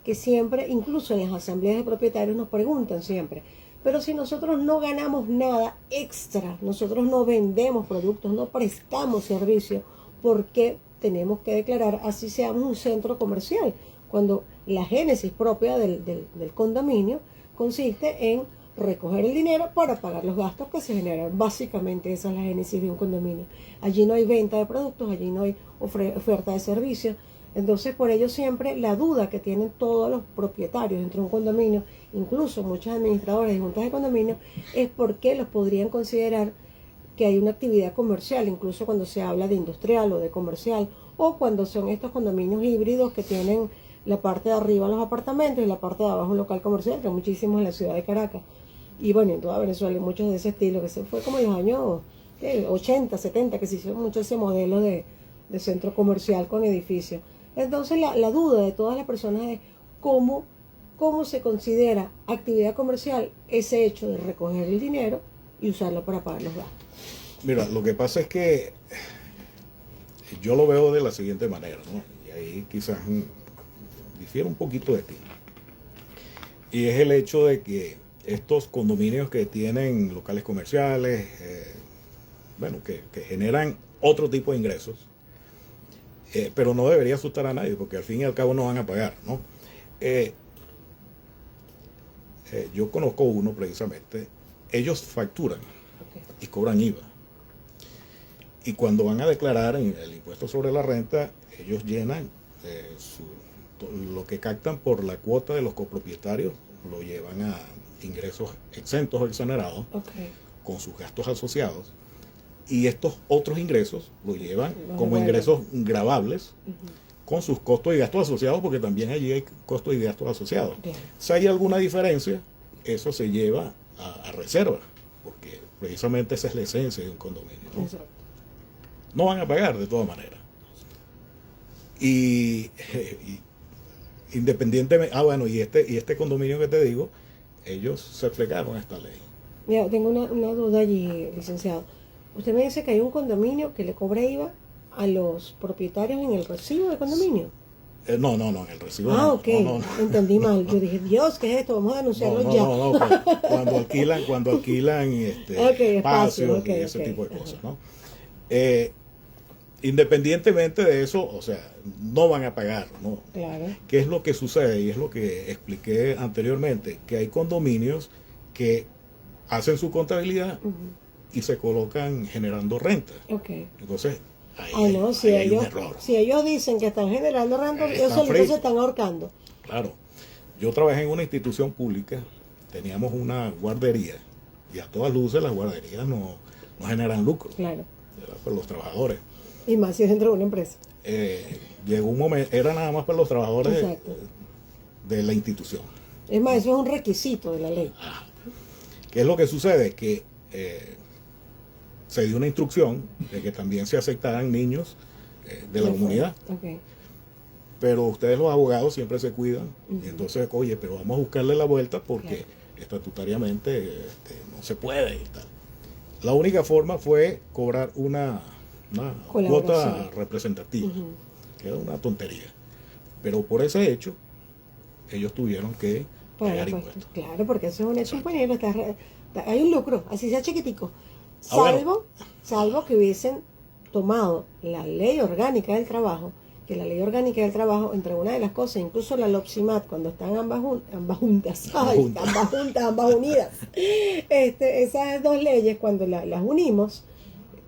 que siempre, incluso en las asambleas de propietarios, nos preguntan siempre, pero si nosotros no ganamos nada extra, nosotros no vendemos productos, no prestamos servicios, ¿por qué tenemos que declarar así seamos un centro comercial? Cuando la génesis propia del condominio consiste en recoger el dinero para pagar los gastos que se generan. Básicamente esa es la génesis de un condominio. Allí no hay venta de productos, allí no hay oferta de servicios. Entonces, por ello siempre la duda que tienen todos los propietarios dentro de un condominio, incluso muchos administradores de juntas de condominio, es por qué los podrían considerar que hay una actividad comercial, incluso cuando se habla de industrial o de comercial, o cuando son estos condominios híbridos que tienen la parte de arriba los apartamentos y la parte de abajo un local comercial, que hay muchísimos en la ciudad de Caracas. Y bueno, en toda Venezuela hay muchos de ese estilo, que se fue como en los años 80, 70, que se hizo mucho ese modelo de centro comercial con edificios. Entonces la duda de todas las personas es cómo se considera actividad comercial ese hecho de recoger el dinero y usarlo para pagar los gastos. Mira, lo que pasa es que yo lo veo de la siguiente manera, ¿no? Y ahí quizás difiere un poquito de ti. Y es el hecho de que estos condominios que tienen locales comerciales, que generan otro tipo de ingresos, pero no debería asustar a nadie, porque al fin y al cabo no van a pagar, ¿no? Yo conozco uno precisamente, ellos facturan y cobran IVA. Y cuando van a declarar en el impuesto sobre la renta, ellos llenan lo que captan por la cuota de los copropietarios, lo llevan a ingresos exentos o exonerados, con sus gastos asociados. Y estos otros ingresos lo llevan como ingresos gravables, con sus costos y gastos asociados, porque también allí hay costos y gastos asociados. Si hay alguna diferencia, eso se lleva a reserva, porque precisamente esa es la esencia de un condominio, ¿no? No van a pagar de todas maneras. Y independientemente, y este condominio que te digo, ellos se plegaron a esta ley. Mira, tengo una duda allí, licenciado. Usted me dice que hay un condominio que le cobra IVA a los propietarios en el recibo de condominio. No, en el recibo. Ok, no. Entendí mal. Yo dije, Dios, ¿qué es esto? Vamos a denunciarlo ya. Cuando alquilan espacios y ese tipo de cosas, ¿no? Independientemente de eso, o sea, no van a pagar, ¿no? Claro. ¿Qué es lo que sucede? Y es lo que expliqué anteriormente, que hay condominios que hacen su contabilidad y se colocan generando renta. Entonces, ahí hay un error. Si ellos dicen que están generando renta, ellos solitos se están ahorcando. Claro. Yo trabajé en una institución pública, teníamos una guardería, y a todas luces las guarderías no generan lucro. Claro. Para los trabajadores. Y más si es dentro de una empresa. Llegó un momento, era nada más para los trabajadores de la institución. Es más, eso es un requisito de la ley. ¿Qué es lo que sucede? Que se dio una instrucción de que también se aceptaran niños de la comunidad. Ok. Pero ustedes los abogados siempre se cuidan. Y entonces, oye, pero vamos a buscarle la vuelta porque estatutariamente no se puede y tal. La única forma fue cobrar una cuota representativa, que era una tontería. Pero por ese hecho, ellos tuvieron que pagar Pues, impuestos. claro, porque eso es un hecho imponible. Hay un lucro, así sea chiquitico. Bueno. Salvo que hubiesen tomado la ley orgánica del trabajo, que la ley orgánica del trabajo, entre una de las cosas, incluso la LOPSIMAT, cuando están ambas juntas, ambas unidas, esas dos leyes, cuando las unimos,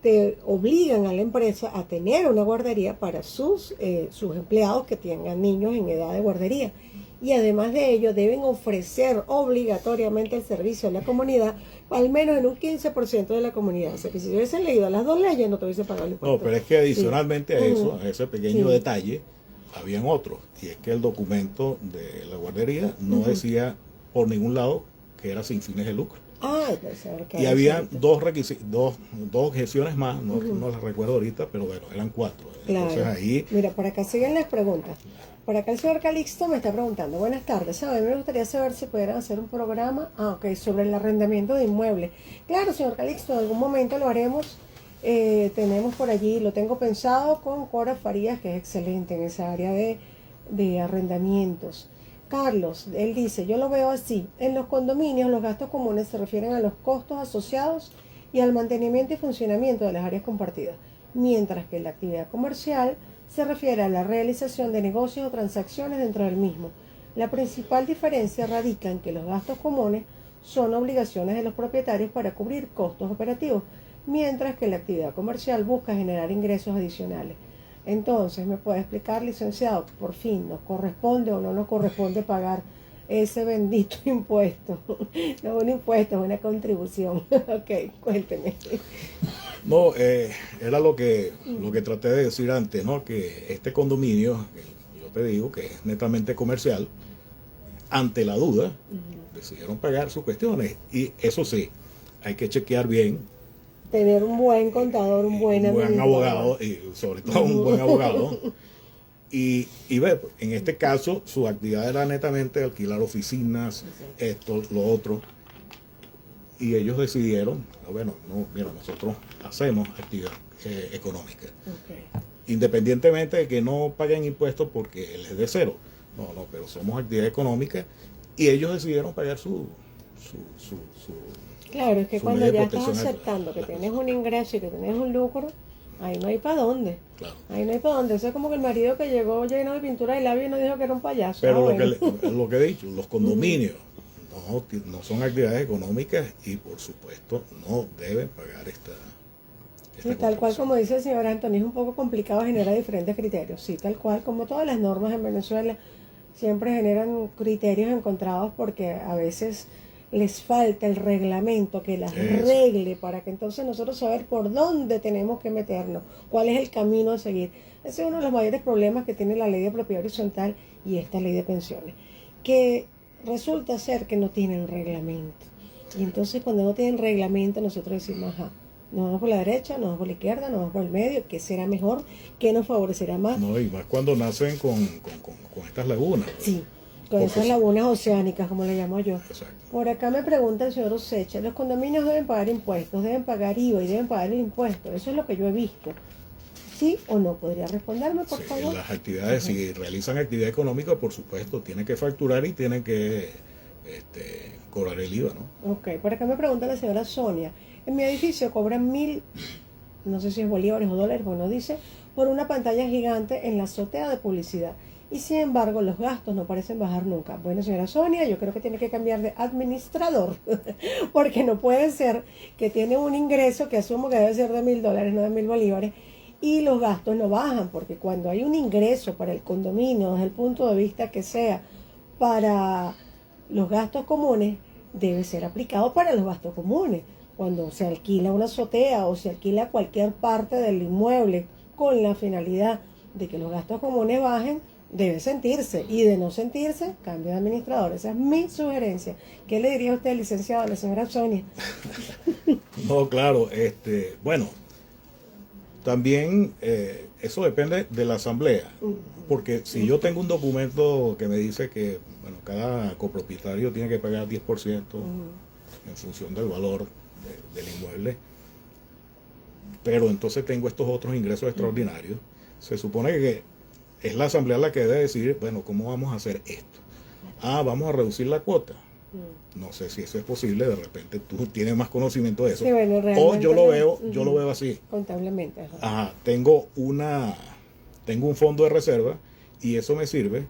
te obligan a la empresa a tener una guardería para sus empleados que tengan niños en edad de guardería. Y además de ello, deben ofrecer obligatoriamente el servicio a la comunidad, al menos en un 15% de la comunidad. O sea, que si hubiesen leído las dos leyes, no te hubiesen pagado el impuesto. No, pero es que adicionalmente a eso, a ese pequeño detalle, habían otros. Y es que el documento de la guardería no decía por ningún lado que era sin fines de lucro. Y había dos objeciones más, no las recuerdo ahorita, pero bueno, eran 4. Claro. Entonces ahí... Mira, por acá siguen las preguntas. Por acá el señor Calixto me está preguntando, buenas tardes, a mí me gustaría saber si pudieran hacer un programa sobre el arrendamiento de inmuebles. Claro, señor Calixto, en algún momento lo haremos. Tenemos por allí, lo tengo pensado con Cora Farías, que es excelente en esa área de arrendamientos. Carlos, él dice, yo lo veo así, en los condominios los gastos comunes se refieren a los costos asociados y al mantenimiento y funcionamiento de las áreas compartidas, mientras que la actividad comercial se refiere a la realización de negocios o transacciones dentro del mismo. La principal diferencia radica en que los gastos comunes son obligaciones de los propietarios para cubrir costos operativos, mientras que la actividad comercial busca generar ingresos adicionales. Entonces, ¿me puede explicar, licenciado, por fin, nos corresponde o no nos corresponde pagar ese bendito impuesto? No es un impuesto, es una contribución. Ok, cuénteme. No, era lo que traté de decir antes, ¿no? Que este condominio, yo te digo que es netamente comercial, ante la duda, decidieron pagar sus cuestiones. Y eso sí, hay que chequear bien. Tener un buen contador, un buen abogado, y sobre todo un buen abogado. Y ve, en este caso, su actividad era netamente alquilar oficinas, esto, lo otro. Y ellos decidieron, bueno, no, mira, nosotros hacemos actividad económica. Independientemente de que no paguen impuestos porque él es de cero. No, pero somos actividad económica y ellos decidieron pagar su Claro, es que su cuando ley de ya estás protección aceptando que tienes un ingreso y que tienes un lucro, ahí no hay para dónde. Claro. Ahí no hay para dónde. Eso es como que el marido que llegó lleno de pintura de labios y nos dijo que era un payaso. Pero bueno. lo que he dicho, los condominios no son actividades económicas y por supuesto no deben pagar esta Sí, tal cual contribución. como dice el señor Antonio, es un poco complicado generar diferentes criterios. Sí, tal cual como todas las normas en Venezuela siempre generan criterios encontrados porque a veces les falta el reglamento que las Eso. regle para que entonces nosotros saber por dónde tenemos que meternos, cuál es el camino a seguir. Ese es uno de los mayores problemas que tiene la ley de propiedad horizontal y esta ley de pensiones, que resulta ser que no tienen reglamento. Y entonces cuando no tienen reglamento nosotros decimos, ajá, nos vamos por la derecha, nos vamos por la izquierda, nos vamos por el medio, ¿qué será mejor? ¿Qué nos favorecerá más? No, y más cuando nacen con estas lagunas. Sí, con Porque esas sí. lagunas oceánicas, como le llamo yo. Exacto. Por acá me pregunta el señor Osecha, los condominios deben pagar impuestos, deben pagar IVA y deben pagar el impuesto. Eso es lo que yo he visto. ¿Sí o no? ¿Podría responderme, por Sí, favor? las actividades, si realizan actividad económica, por supuesto, tienen que facturar y tienen que cobrar el IVA, ¿no? Ok, por acá me pregunta la señora Sonia, en mi edificio cobran 1.000, no sé si es bolívares o dólares, bueno, dice, por una pantalla gigante en la azotea de publicidad. Y sin embargo, los gastos no parecen bajar nunca. Bueno, señora Sonia, yo creo que tiene que cambiar de administrador, porque no puede ser que tiene un ingreso que asumo que debe ser de $1.000, no de 1.000 bolívares, y los gastos no bajan, porque cuando hay un ingreso para el condominio, desde el punto de vista que sea para los gastos comunes, debe ser aplicado para los gastos comunes. Cuando se alquila una azotea o se alquila cualquier parte del inmueble con la finalidad de que los gastos comunes bajen, debe sentirse. Y de no sentirse, cambio de administrador. Esa es mi sugerencia. ¿Qué le diría usted, licenciado, a la señora Sonia? No, claro, bueno, también eso depende de la asamblea, porque si yo tengo un documento que me dice que, bueno, cada copropietario tiene que pagar 10% en función del valor del inmueble, pero entonces tengo estos otros ingresos extraordinarios, se supone que es la asamblea la que debe decidir, bueno, ¿cómo vamos a hacer esto? Vamos a reducir la cuota. No sé si eso es posible, de repente tú tienes más conocimiento de eso. Sí, bueno, O realmente yo lo no. veo, yo lo veo así. Contablemente. Ajá. Ajá, tengo un fondo de reserva y eso me sirve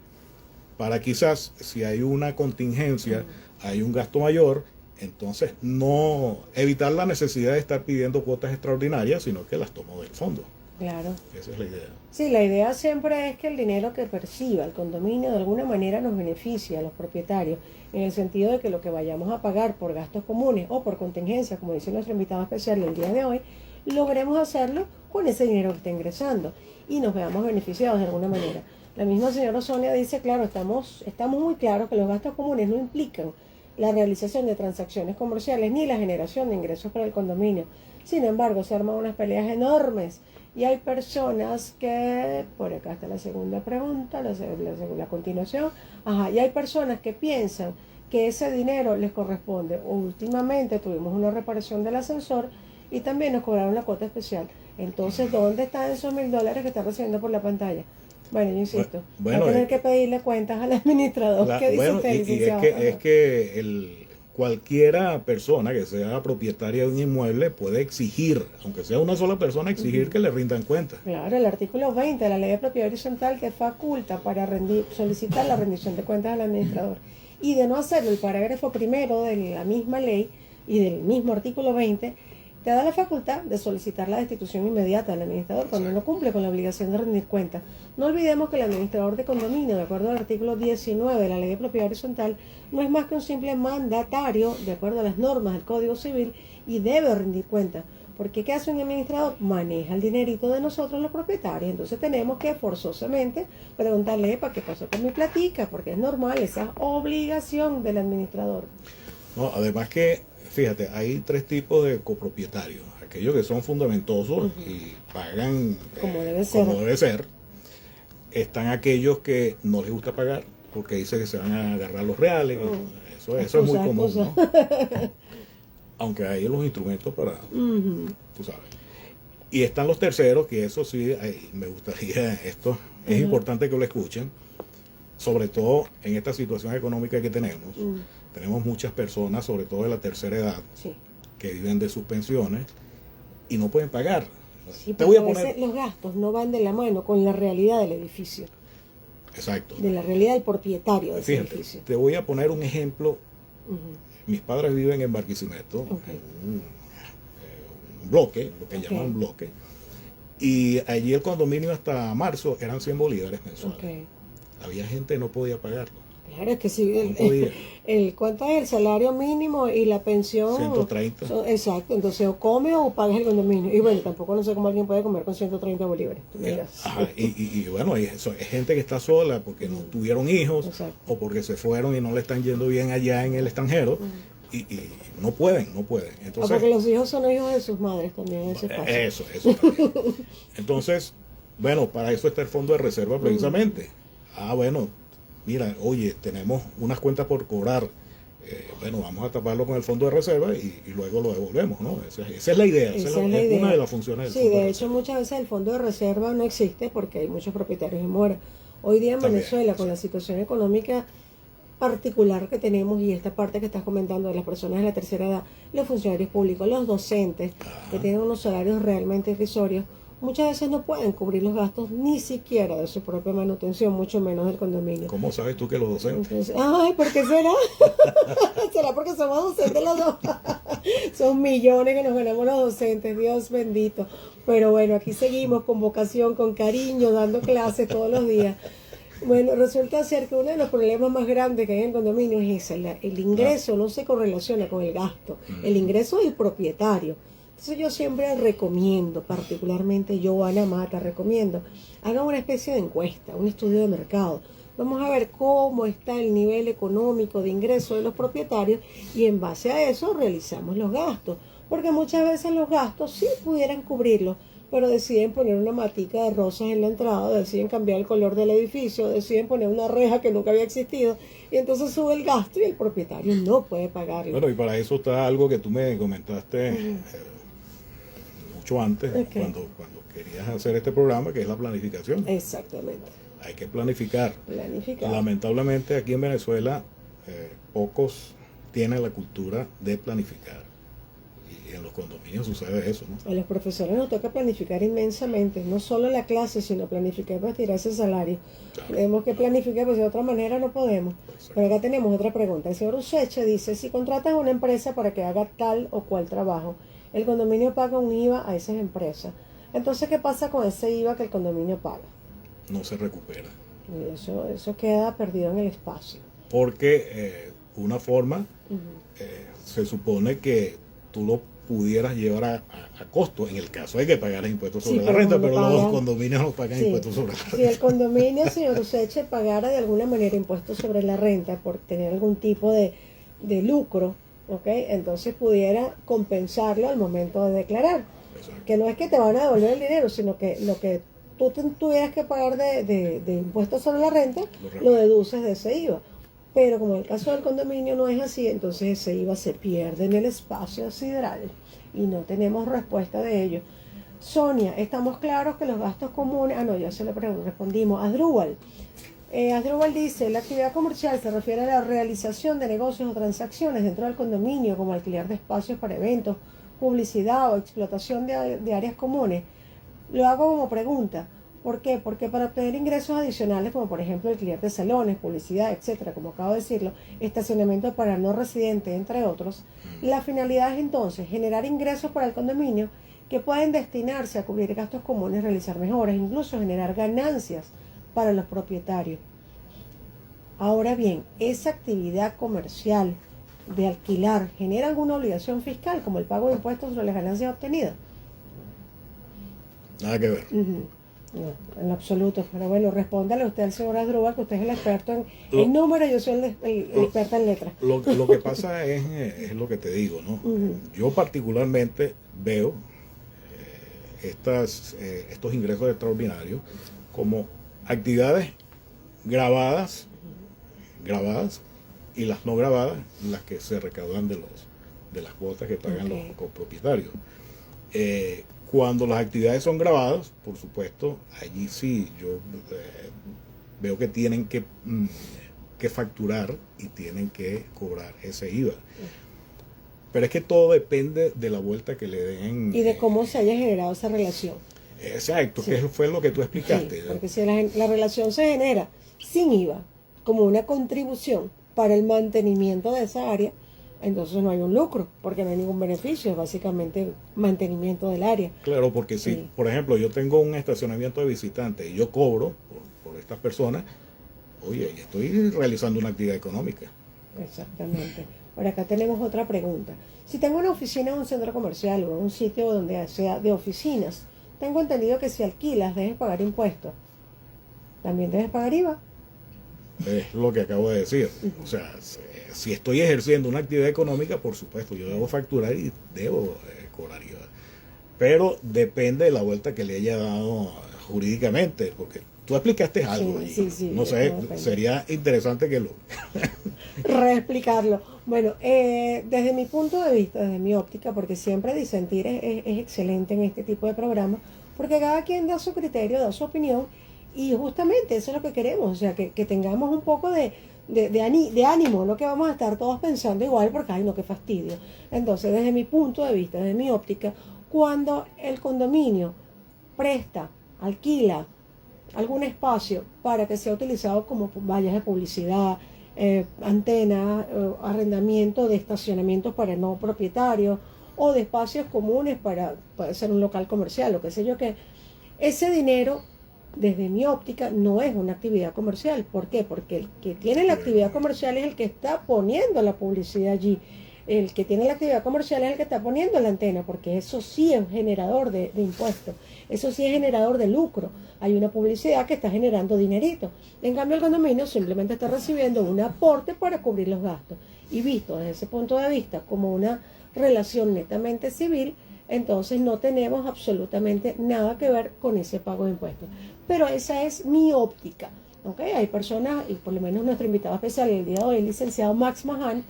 para quizás si hay una contingencia, hay un gasto mayor, entonces no evitar la necesidad de estar pidiendo cuotas extraordinarias, sino que las tomo del fondo. Claro. Esa es la idea. Sí, la idea siempre es que el dinero que perciba el condominio de alguna manera nos beneficie a los propietarios, en el sentido de que lo que vayamos a pagar por gastos comunes o por contingencia, como dice nuestro invitado especial el día de hoy, logremos hacerlo con ese dinero que está ingresando y nos veamos beneficiados de alguna manera. La misma señora Sonia dice, claro, estamos muy claros que los gastos comunes no implican la realización de transacciones comerciales ni la generación de ingresos para el condominio. Sin embargo, se arman unas peleas enormes y hay personas que, por acá está la segunda pregunta, la continuación, y hay personas que piensan que ese dinero les corresponde. Últimamente tuvimos una reparación del ascensor y también nos cobraron la cuota especial. Entonces, ¿dónde están esos $1.000 que está recibiendo por la pantalla? Bueno, yo insisto, Bueno, va a tener que pedirle cuentas al administrador. ¿Qué dice bueno, usted, y licenciado? es que cualquiera persona que sea propietaria de un inmueble puede exigir, aunque sea una sola persona, exigir que le rindan cuentas. Claro, el artículo 20 de la Ley de Propiedad Horizontal que faculta para solicitar la rendición de cuentas al administrador. Y de no hacerlo, el parágrafo primero de la misma ley y del mismo artículo 20 te da la facultad de solicitar la destitución inmediata del administrador cuando no cumple con la obligación de rendir cuentas. No olvidemos que el administrador de condominio, de acuerdo al artículo 19 de la Ley de Propiedad Horizontal, no es más que un simple mandatario, de acuerdo a las normas del Código Civil, y debe rendir cuentas. Porque ¿qué hace un administrador? Maneja el dinerito de nosotros los propietarios. Entonces tenemos que forzosamente preguntarle, ¿para qué pasó con mi platica? Porque es normal, esa es obligación del administrador. No, además que, fíjate, hay tres tipos de copropietarios. Aquellos que son fundamentosos y pagan Como debe ser. como debe ser. Están aquellos que no les gusta pagar porque dicen que se van a agarrar los reales. Eso es muy común, ¿no? Aunque hay los instrumentos para, tú sabes. Y están los terceros, que eso sí, me gustaría, esto es importante que lo escuchen, sobre todo en esta situación económica que tenemos. Tenemos muchas personas, sobre todo de la tercera edad, Sí. que viven de sus pensiones y no pueden pagar. Sí, Te voy a porque poner... veces los gastos no van de la mano con la realidad del edificio, Exacto. de la realidad del propietario de ese Fíjate, edificio. te voy a poner un ejemplo. Ujú. Mis padres viven en Barquisimeto, Ok. en un bloque, lo que Ok. llaman bloque. Y allí el condominio hasta marzo eran 100 bolívares mensuales. Ok. Había gente que no podía pagarlo. Claro, es que si No podía. ¿cuánto es el salario mínimo y la pensión? 130. Exacto, entonces o come o pagas el condominio. Y bueno, tampoco no sé cómo alguien puede comer con 130 bolívares. Tú me dirás. Ajá, y bueno, eso es gente que está sola porque no tuvieron hijos Exacto. o porque se fueron y no le están yendo bien allá en el extranjero y no pueden. O Entonces, porque los hijos son hijos de sus madres también, ese es fácil. eso también. Entonces, bueno, para eso está el fondo de reserva precisamente. Bueno, mira, oye, tenemos unas cuentas por cobrar. Bueno, vamos a taparlo con el fondo de reserva y luego lo devolvemos, ¿no? Esa es la idea, Esa es es la una idea. de las funciones del Sí, fondo de de hecho reserva. muchas veces el fondo de reserva no existe porque hay muchos propietarios en mora. Hoy día en También, Venezuela, con sí. la situación económica particular que tenemos y esta parte que estás comentando de las personas de la tercera edad, los funcionarios públicos, los docentes, que tienen unos salarios realmente irrisorios, muchas veces no pueden cubrir los gastos ni siquiera de su propia manutención, mucho menos del condominio. ¿Cómo sabes tú que los docentes? Entonces, ay, ¿por qué será? ¿Será porque somos docentes los dos? Son millones que nos ganamos los docentes, Dios bendito. Pero bueno, aquí seguimos con vocación, con cariño, dando clases todos los días. Bueno, resulta ser que uno de los problemas más grandes que hay en el condominio es ese, el ingreso no se correlaciona con el gasto, el ingreso del propietario. Entonces yo siempre recomiendo, particularmente yo, Ana Mata, recomiendo, hagan una especie de encuesta, un estudio de mercado. Vamos a ver cómo está el nivel económico de ingreso de los propietarios y en base a eso realizamos los gastos. porque muchas veces los gastos sí pudieran cubrirlos, pero deciden poner una matica de rosas en la entrada, deciden cambiar el color del edificio, deciden poner una reja que nunca había existido, y entonces sube el gasto y el propietario no puede pagarlo. Bueno, y para eso está algo que tú me comentaste mucho antes, Ok. cuando querías hacer este programa, que es la planificación. Exactamente. Hay que planificar. Planificar. Lamentablemente aquí en Venezuela pocos tienen la cultura de planificar. Y en los condominios sucede eso, ¿no? A los profesores nos toca planificar inmensamente, no solo la clase, sino planificar para tirar ese salario. Claro. Tenemos que planificar, pues de otra manera no podemos. Exacto. Pero acá tenemos otra pregunta. El señor Useche dice, si contratas a una empresa para que haga tal o cual trabajo, el condominio paga un IVA a esas empresas. Entonces, ¿qué pasa con ese IVA que el condominio paga? No se recupera. Y eso queda perdido en el espacio. Porque una forma se supone que tú lo pudieras llevar a costo en el caso de que pagaras impuestos sobre Sí, la pero renta, no pero pagan. los condominios no pagan Sí. impuestos sobre la Si renta. el condominio, señor Useche, pagara de alguna manera impuestos sobre la renta por tener algún tipo de lucro, ¿ok? Entonces pudiera compensarlo al momento de declarar. Exacto. Que no es que te van a devolver el dinero, sino que lo que tú tuvieras que pagar de impuestos sobre la renta, lo deduces de ese IVA. Pero como en el caso del condominio no es así, entonces ese IVA se pierde en el espacio sideral y no tenemos respuesta de ello. Sonia, estamos claros que los gastos comunes, ya se le respondimos. Asdrúbal dice, la actividad comercial se refiere a la realización de negocios o transacciones dentro del condominio, como alquiler de espacios para eventos, publicidad o explotación de áreas comunes. Lo hago como pregunta. ¿Por qué? Porque para obtener ingresos adicionales, como por ejemplo alquiler de salones, publicidad, etcétera, como acabo de decirlo, estacionamiento para no residentes, entre otros, la finalidad es entonces generar ingresos para el condominio que pueden destinarse a cubrir gastos comunes, realizar mejoras, incluso generar ganancias para los propietarios. Ahora bien, esa actividad comercial de alquilar genera alguna obligación fiscal, como el pago de impuestos sobre las ganancias obtenidas. Nada que ver. No, en lo absoluto. Pero bueno, respóndale usted al señor Asdrúbal, que usted es el experto en números, yo soy el experto en letras. Lo que pasa es lo que te digo, ¿no? Yo particularmente veo estos ingresos extraordinarios como actividades grabadas y las no grabadas, las que se recaudan de las cuotas que pagan los copropietarios. Cuando las actividades son grabadas, por supuesto, allí sí yo veo que tienen que facturar y tienen que cobrar ese IVA. Pero es que todo depende de la vuelta que le den. Y de cómo se haya generado esa relación. Exacto, Sí. que fue lo que tú explicaste. Sí, porque si la relación se genera sin IVA, como una contribución para el mantenimiento de esa área, entonces no hay un lucro, porque no hay ningún beneficio, es básicamente mantenimiento del área. Claro, porque si, Sí. por ejemplo, yo tengo un estacionamiento de visitantes y yo cobro por estas personas, oye, estoy realizando una actividad económica. Exactamente. Por acá tenemos otra pregunta. Si tengo una oficina en un centro comercial o en un sitio donde sea de oficinas, tengo entendido que si alquilas debes pagar impuestos. ¿También debes pagar IVA? Es lo que acabo de decir. O sea, si estoy ejerciendo una actividad económica, por supuesto, yo debo facturar y debo cobrar IVA. Pero depende de la vuelta que le haya dado jurídicamente, porque tú explicaste algo ahí. Sí, No eso sé, depende. sería interesante que lo... Reexplicarlo. Bueno, desde mi punto de vista, desde mi óptica, porque siempre disentir es excelente en este tipo de programas, porque cada quien da su criterio, da su opinión, y justamente eso es lo que queremos, o sea, que tengamos un poco de ánimo, no que vamos a estar todos pensando igual, porque ay no, qué fastidio. Entonces, desde mi punto de vista, desde mi óptica, cuando el condominio presta, alquila algún espacio para que sea utilizado como vallas de publicidad, antenas, arrendamiento de estacionamientos para no propietarios o de espacios comunes puede ser un local comercial o qué sé yo qué, ese dinero desde mi óptica no es una actividad comercial. ¿Por qué? Porque el que tiene la actividad comercial es el que está poniendo la publicidad allí. El que tiene la actividad comercial es el que está poniendo la antena, porque eso sí es generador de impuestos, eso sí es generador de lucro. Hay una publicidad que está generando dinerito. En cambio, el condominio simplemente está recibiendo un aporte para cubrir los gastos. Y visto desde ese punto de vista como una relación netamente civil, entonces no tenemos absolutamente nada que ver con ese pago de impuestos. Pero esa es mi óptica. ¿Okay? Hay personas, y por lo menos nuestro invitado especial el día de hoy, el licenciado Max Majano,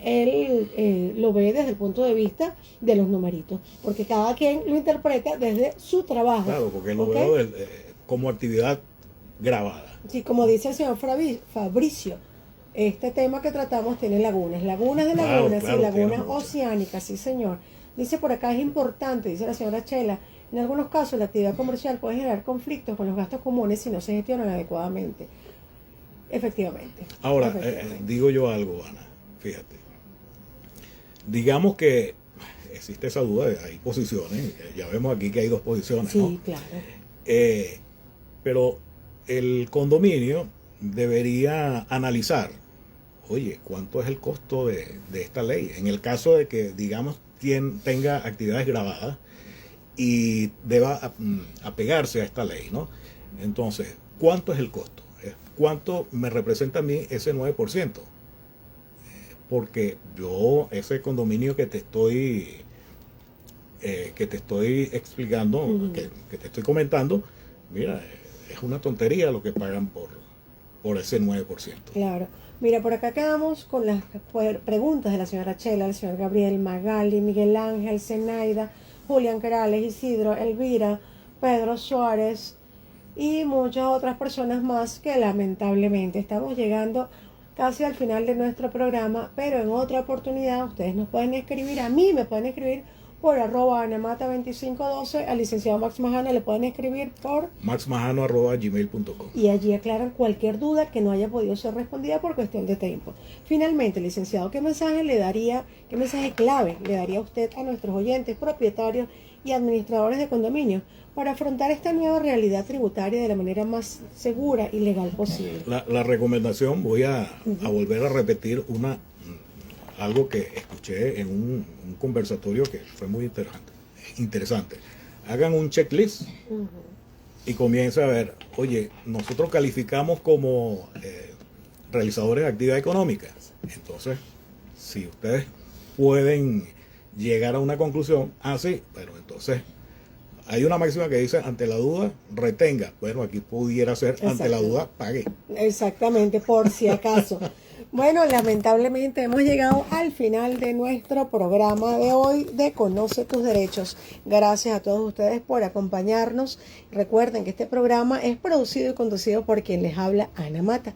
él lo ve desde el punto de vista de los numeritos, porque cada quien lo interpreta desde su trabajo. Claro, porque lo ¿Okay? veo como actividad grabada. Sí, como dice el señor Fabricio, este tema que tratamos tiene lagunas de Claro, lagunas, claro, y lagunas tiene muchas. oceánicas, sí señor. Dice por acá, es importante, dice la señora Chela, en algunos casos la actividad comercial puede generar conflictos con los gastos comunes si no se gestionan adecuadamente. Efectivamente. Ahora, Efectivamente. digo yo algo, Ana, fíjate. Digamos que existe esa duda, hay posiciones, ya vemos aquí que hay dos posiciones, Sí, ¿no? claro. Pero el condominio debería analizar, oye, ¿cuánto es el costo de esta ley? En el caso de que, digamos, tenga actividades grabadas y deba apegarse a esta ley, ¿no? Entonces, ¿cuánto es el costo? ¿Cuánto me representa a mí ese 9%? Porque yo, ese condominio que te estoy explicando, que te estoy comentando, mira, es una tontería lo que pagan por ese 9%. Claro. Mira, por acá quedamos con las preguntas de la señora Chela, el señor Gabriel, Magali, Miguel Ángel, Zenaida, Julián Carales, Isidro, Elvira, Pedro Suárez y muchas otras personas más que lamentablemente estamos llegando casi al final de nuestro programa, pero en otra oportunidad ustedes nos pueden escribir, a mí me pueden escribir por @anamata2512, al licenciado Max Majano le pueden escribir por maxmajano@gmail.com. y allí aclaran cualquier duda que no haya podido ser respondida por cuestión de tiempo. Finalmente, licenciado, ¿qué mensaje clave le daría usted a nuestros oyentes, propietarios y administradores de condominios para afrontar esta nueva realidad tributaria de la manera más segura y legal posible? La recomendación, voy a volver a repetir algo que escuché en un conversatorio que fue muy interesante. Hagan un checklist y comienza a ver, oye, nosotros calificamos como realizadores de actividad económica. Entonces, si ustedes pueden llegar a una conclusión, así, pero entonces hay una máxima que dice, ante la duda, retenga. Bueno, aquí pudiera ser, ante la duda, pague. Exactamente, por si acaso. Bueno, lamentablemente hemos llegado al final de nuestro programa de hoy de Conoce tus Derechos. Gracias a todos ustedes por acompañarnos. Recuerden que este programa es producido y conducido por quien les habla, Ana Mata.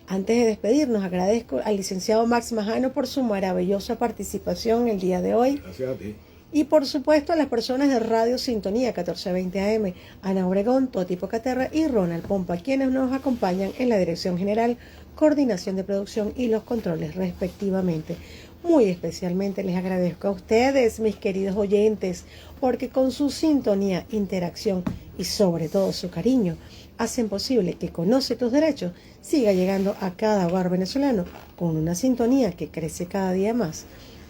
Antes de despedirnos, agradezco al licenciado Max Majano por su maravillosa participación el día de hoy. Gracias a ti. Y por supuesto a las personas de Radio Sintonía 1420 AM, Ana Obregón, Toti Pocaterra y Ronald Pompa, quienes nos acompañan en la Dirección General, Coordinación de Producción y los controles respectivamente. Muy especialmente les agradezco a ustedes, mis queridos oyentes, porque con su sintonía, interacción y sobre todo su cariño, hacen posible que Conoce tus Derechos siga llegando a cada hogar venezolano con una sintonía que crece cada día más.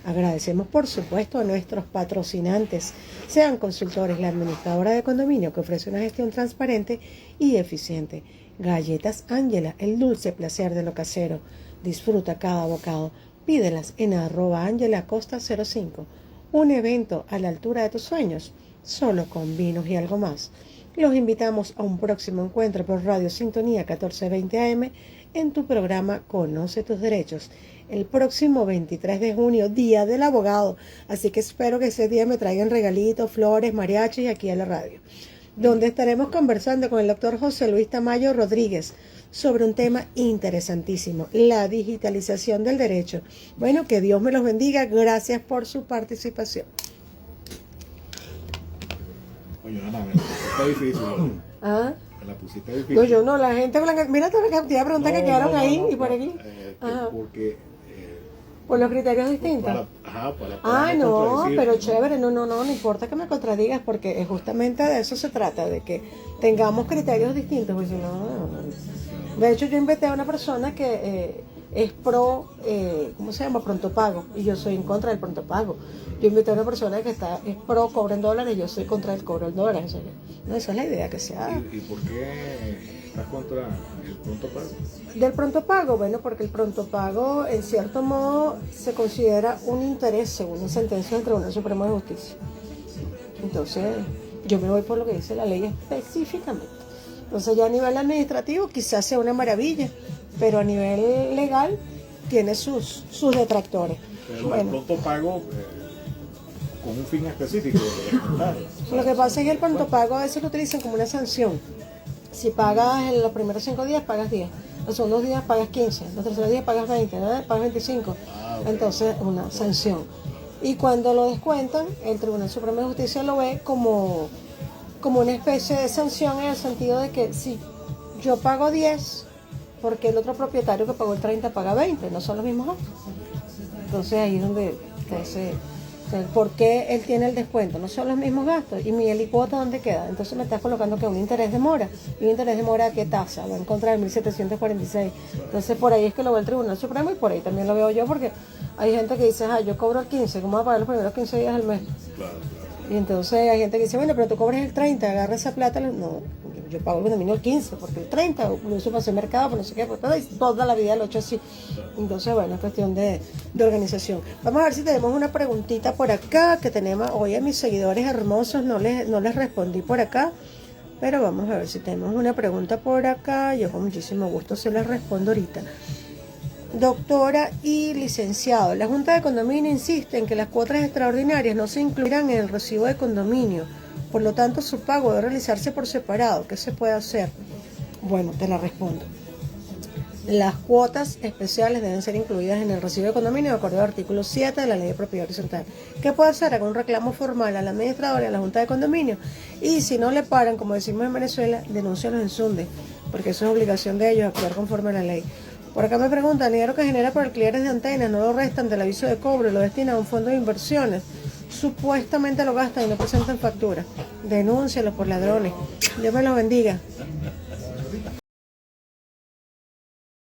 Agradecemos por supuesto a nuestros patrocinantes, sean consultores, la administradora de condominio que ofrece una gestión transparente y eficiente. Galletas Ángela, el dulce placer de lo casero. Disfruta cada bocado. Pídelas en @AngelaCosta05. Un evento a la altura de tus sueños, solo con vinos y algo más. Los invitamos a un próximo encuentro por Radio Sintonía 1420 AM en tu programa Conoce tus Derechos. El próximo 23 de junio, Día del Abogado. Así que espero que ese día me traigan regalitos, flores, mariachis aquí a la radio, donde estaremos conversando con el doctor José Luis Tamayo Rodríguez sobre un tema interesantísimo, la digitalización del derecho. Bueno, que Dios me los bendiga. Gracias por su participación. Oye, Ana, me la pusiste difícil. ¿Ah? Me la pusiste difícil. No, yo no, la gente blanca. Mira toda la cantidad de preguntas que quedaron ahí y por aquí. Ajá. Porque Por los criterios distintos. para No, contradecir, pero ¿no? chévere, no importa que me contradigas, porque justamente de eso se trata, de que tengamos criterios distintos, porque si no. De hecho, yo invité a una persona que es pro, ¿cómo se llama? Pronto pago, y yo soy en contra del pronto pago. Yo invité a una persona que es pro cobro en dólares, y yo soy contra el cobro en dólares. O sea, no, esa es la idea que se haga. ¿Y por qué ¿Estás contra el pronto pago? Del pronto pago, bueno, porque el pronto pago en cierto modo se considera un interés según la sentencia del Tribunal Supremo de Justicia. Entonces, yo me voy por lo que dice la ley específicamente. Entonces ya a nivel administrativo quizás sea una maravilla, pero a nivel legal tiene sus detractores. Pero el Bueno, pronto pago con un fin específico. Claro. lo que pasa es que el pronto pago a veces lo utilizan como una sanción. Si pagas en los primeros 5 días, pagas 10. Los segundos días pagas 15. Los terceros días pagas 20, ¿no? Pagas 25. Ah, ok. Entonces, una sanción. Y cuando lo descuentan, el Tribunal Supremo de Justicia lo ve como una especie de sanción en el sentido de que si yo pago 10, porque el otro propietario que pagó el 30 paga 20, no son los mismos gastos. Entonces ahí es donde está ese... O sea, ¿por qué él tiene el descuento? No son los mismos gastos. ¿Y mi cuota dónde queda? Entonces me estás colocando que un interés de mora. ¿Y un interés de mora a qué tasa? Va en contra del 1746. Entonces por ahí es que lo ve el Tribunal Supremo y por ahí también lo veo yo porque hay gente que dice, yo cobro el 15, ¿cómo voy a pagar los primeros 15 días del mes? Claro. Y entonces hay gente que dice, bueno, pero tú cobras el 30, agarra esa plata. No, yo pago el condominio el 15, porque el 30, lo uso para hacer mercado, por no sé qué, pues toda la vida lo he hecho así. Entonces, bueno, es cuestión de organización. Vamos a ver si tenemos una preguntita por acá, que tenemos hoy a mis seguidores hermosos, no les respondí por acá, pero vamos a ver si tenemos una pregunta por acá. Yo con muchísimo gusto se las respondo ahorita. Doctora y licenciado, la Junta de Condominio insiste en que las cuotas extraordinarias no se incluirán en el recibo de condominio, por lo tanto su pago debe realizarse por separado. ¿Qué se puede hacer? Bueno, te la respondo. Las cuotas especiales deben ser incluidas en el recibo de condominio de acuerdo al artículo 7 de la Ley de Propiedad Horizontal. ¿Qué puede hacer? Haga un reclamo formal al administrador y a la Junta de Condominio, y si no le paran, como decimos en Venezuela, denúncialos en Sunde, porque eso es obligación de ellos actuar conforme a la ley. Por acá me preguntan, el dinero que genera por alquileres de antenas no lo restan del aviso de cobro y lo destinan a un fondo de inversiones. Supuestamente lo gastan y no presentan factura. Denúncialos por ladrones. Dios me los bendiga.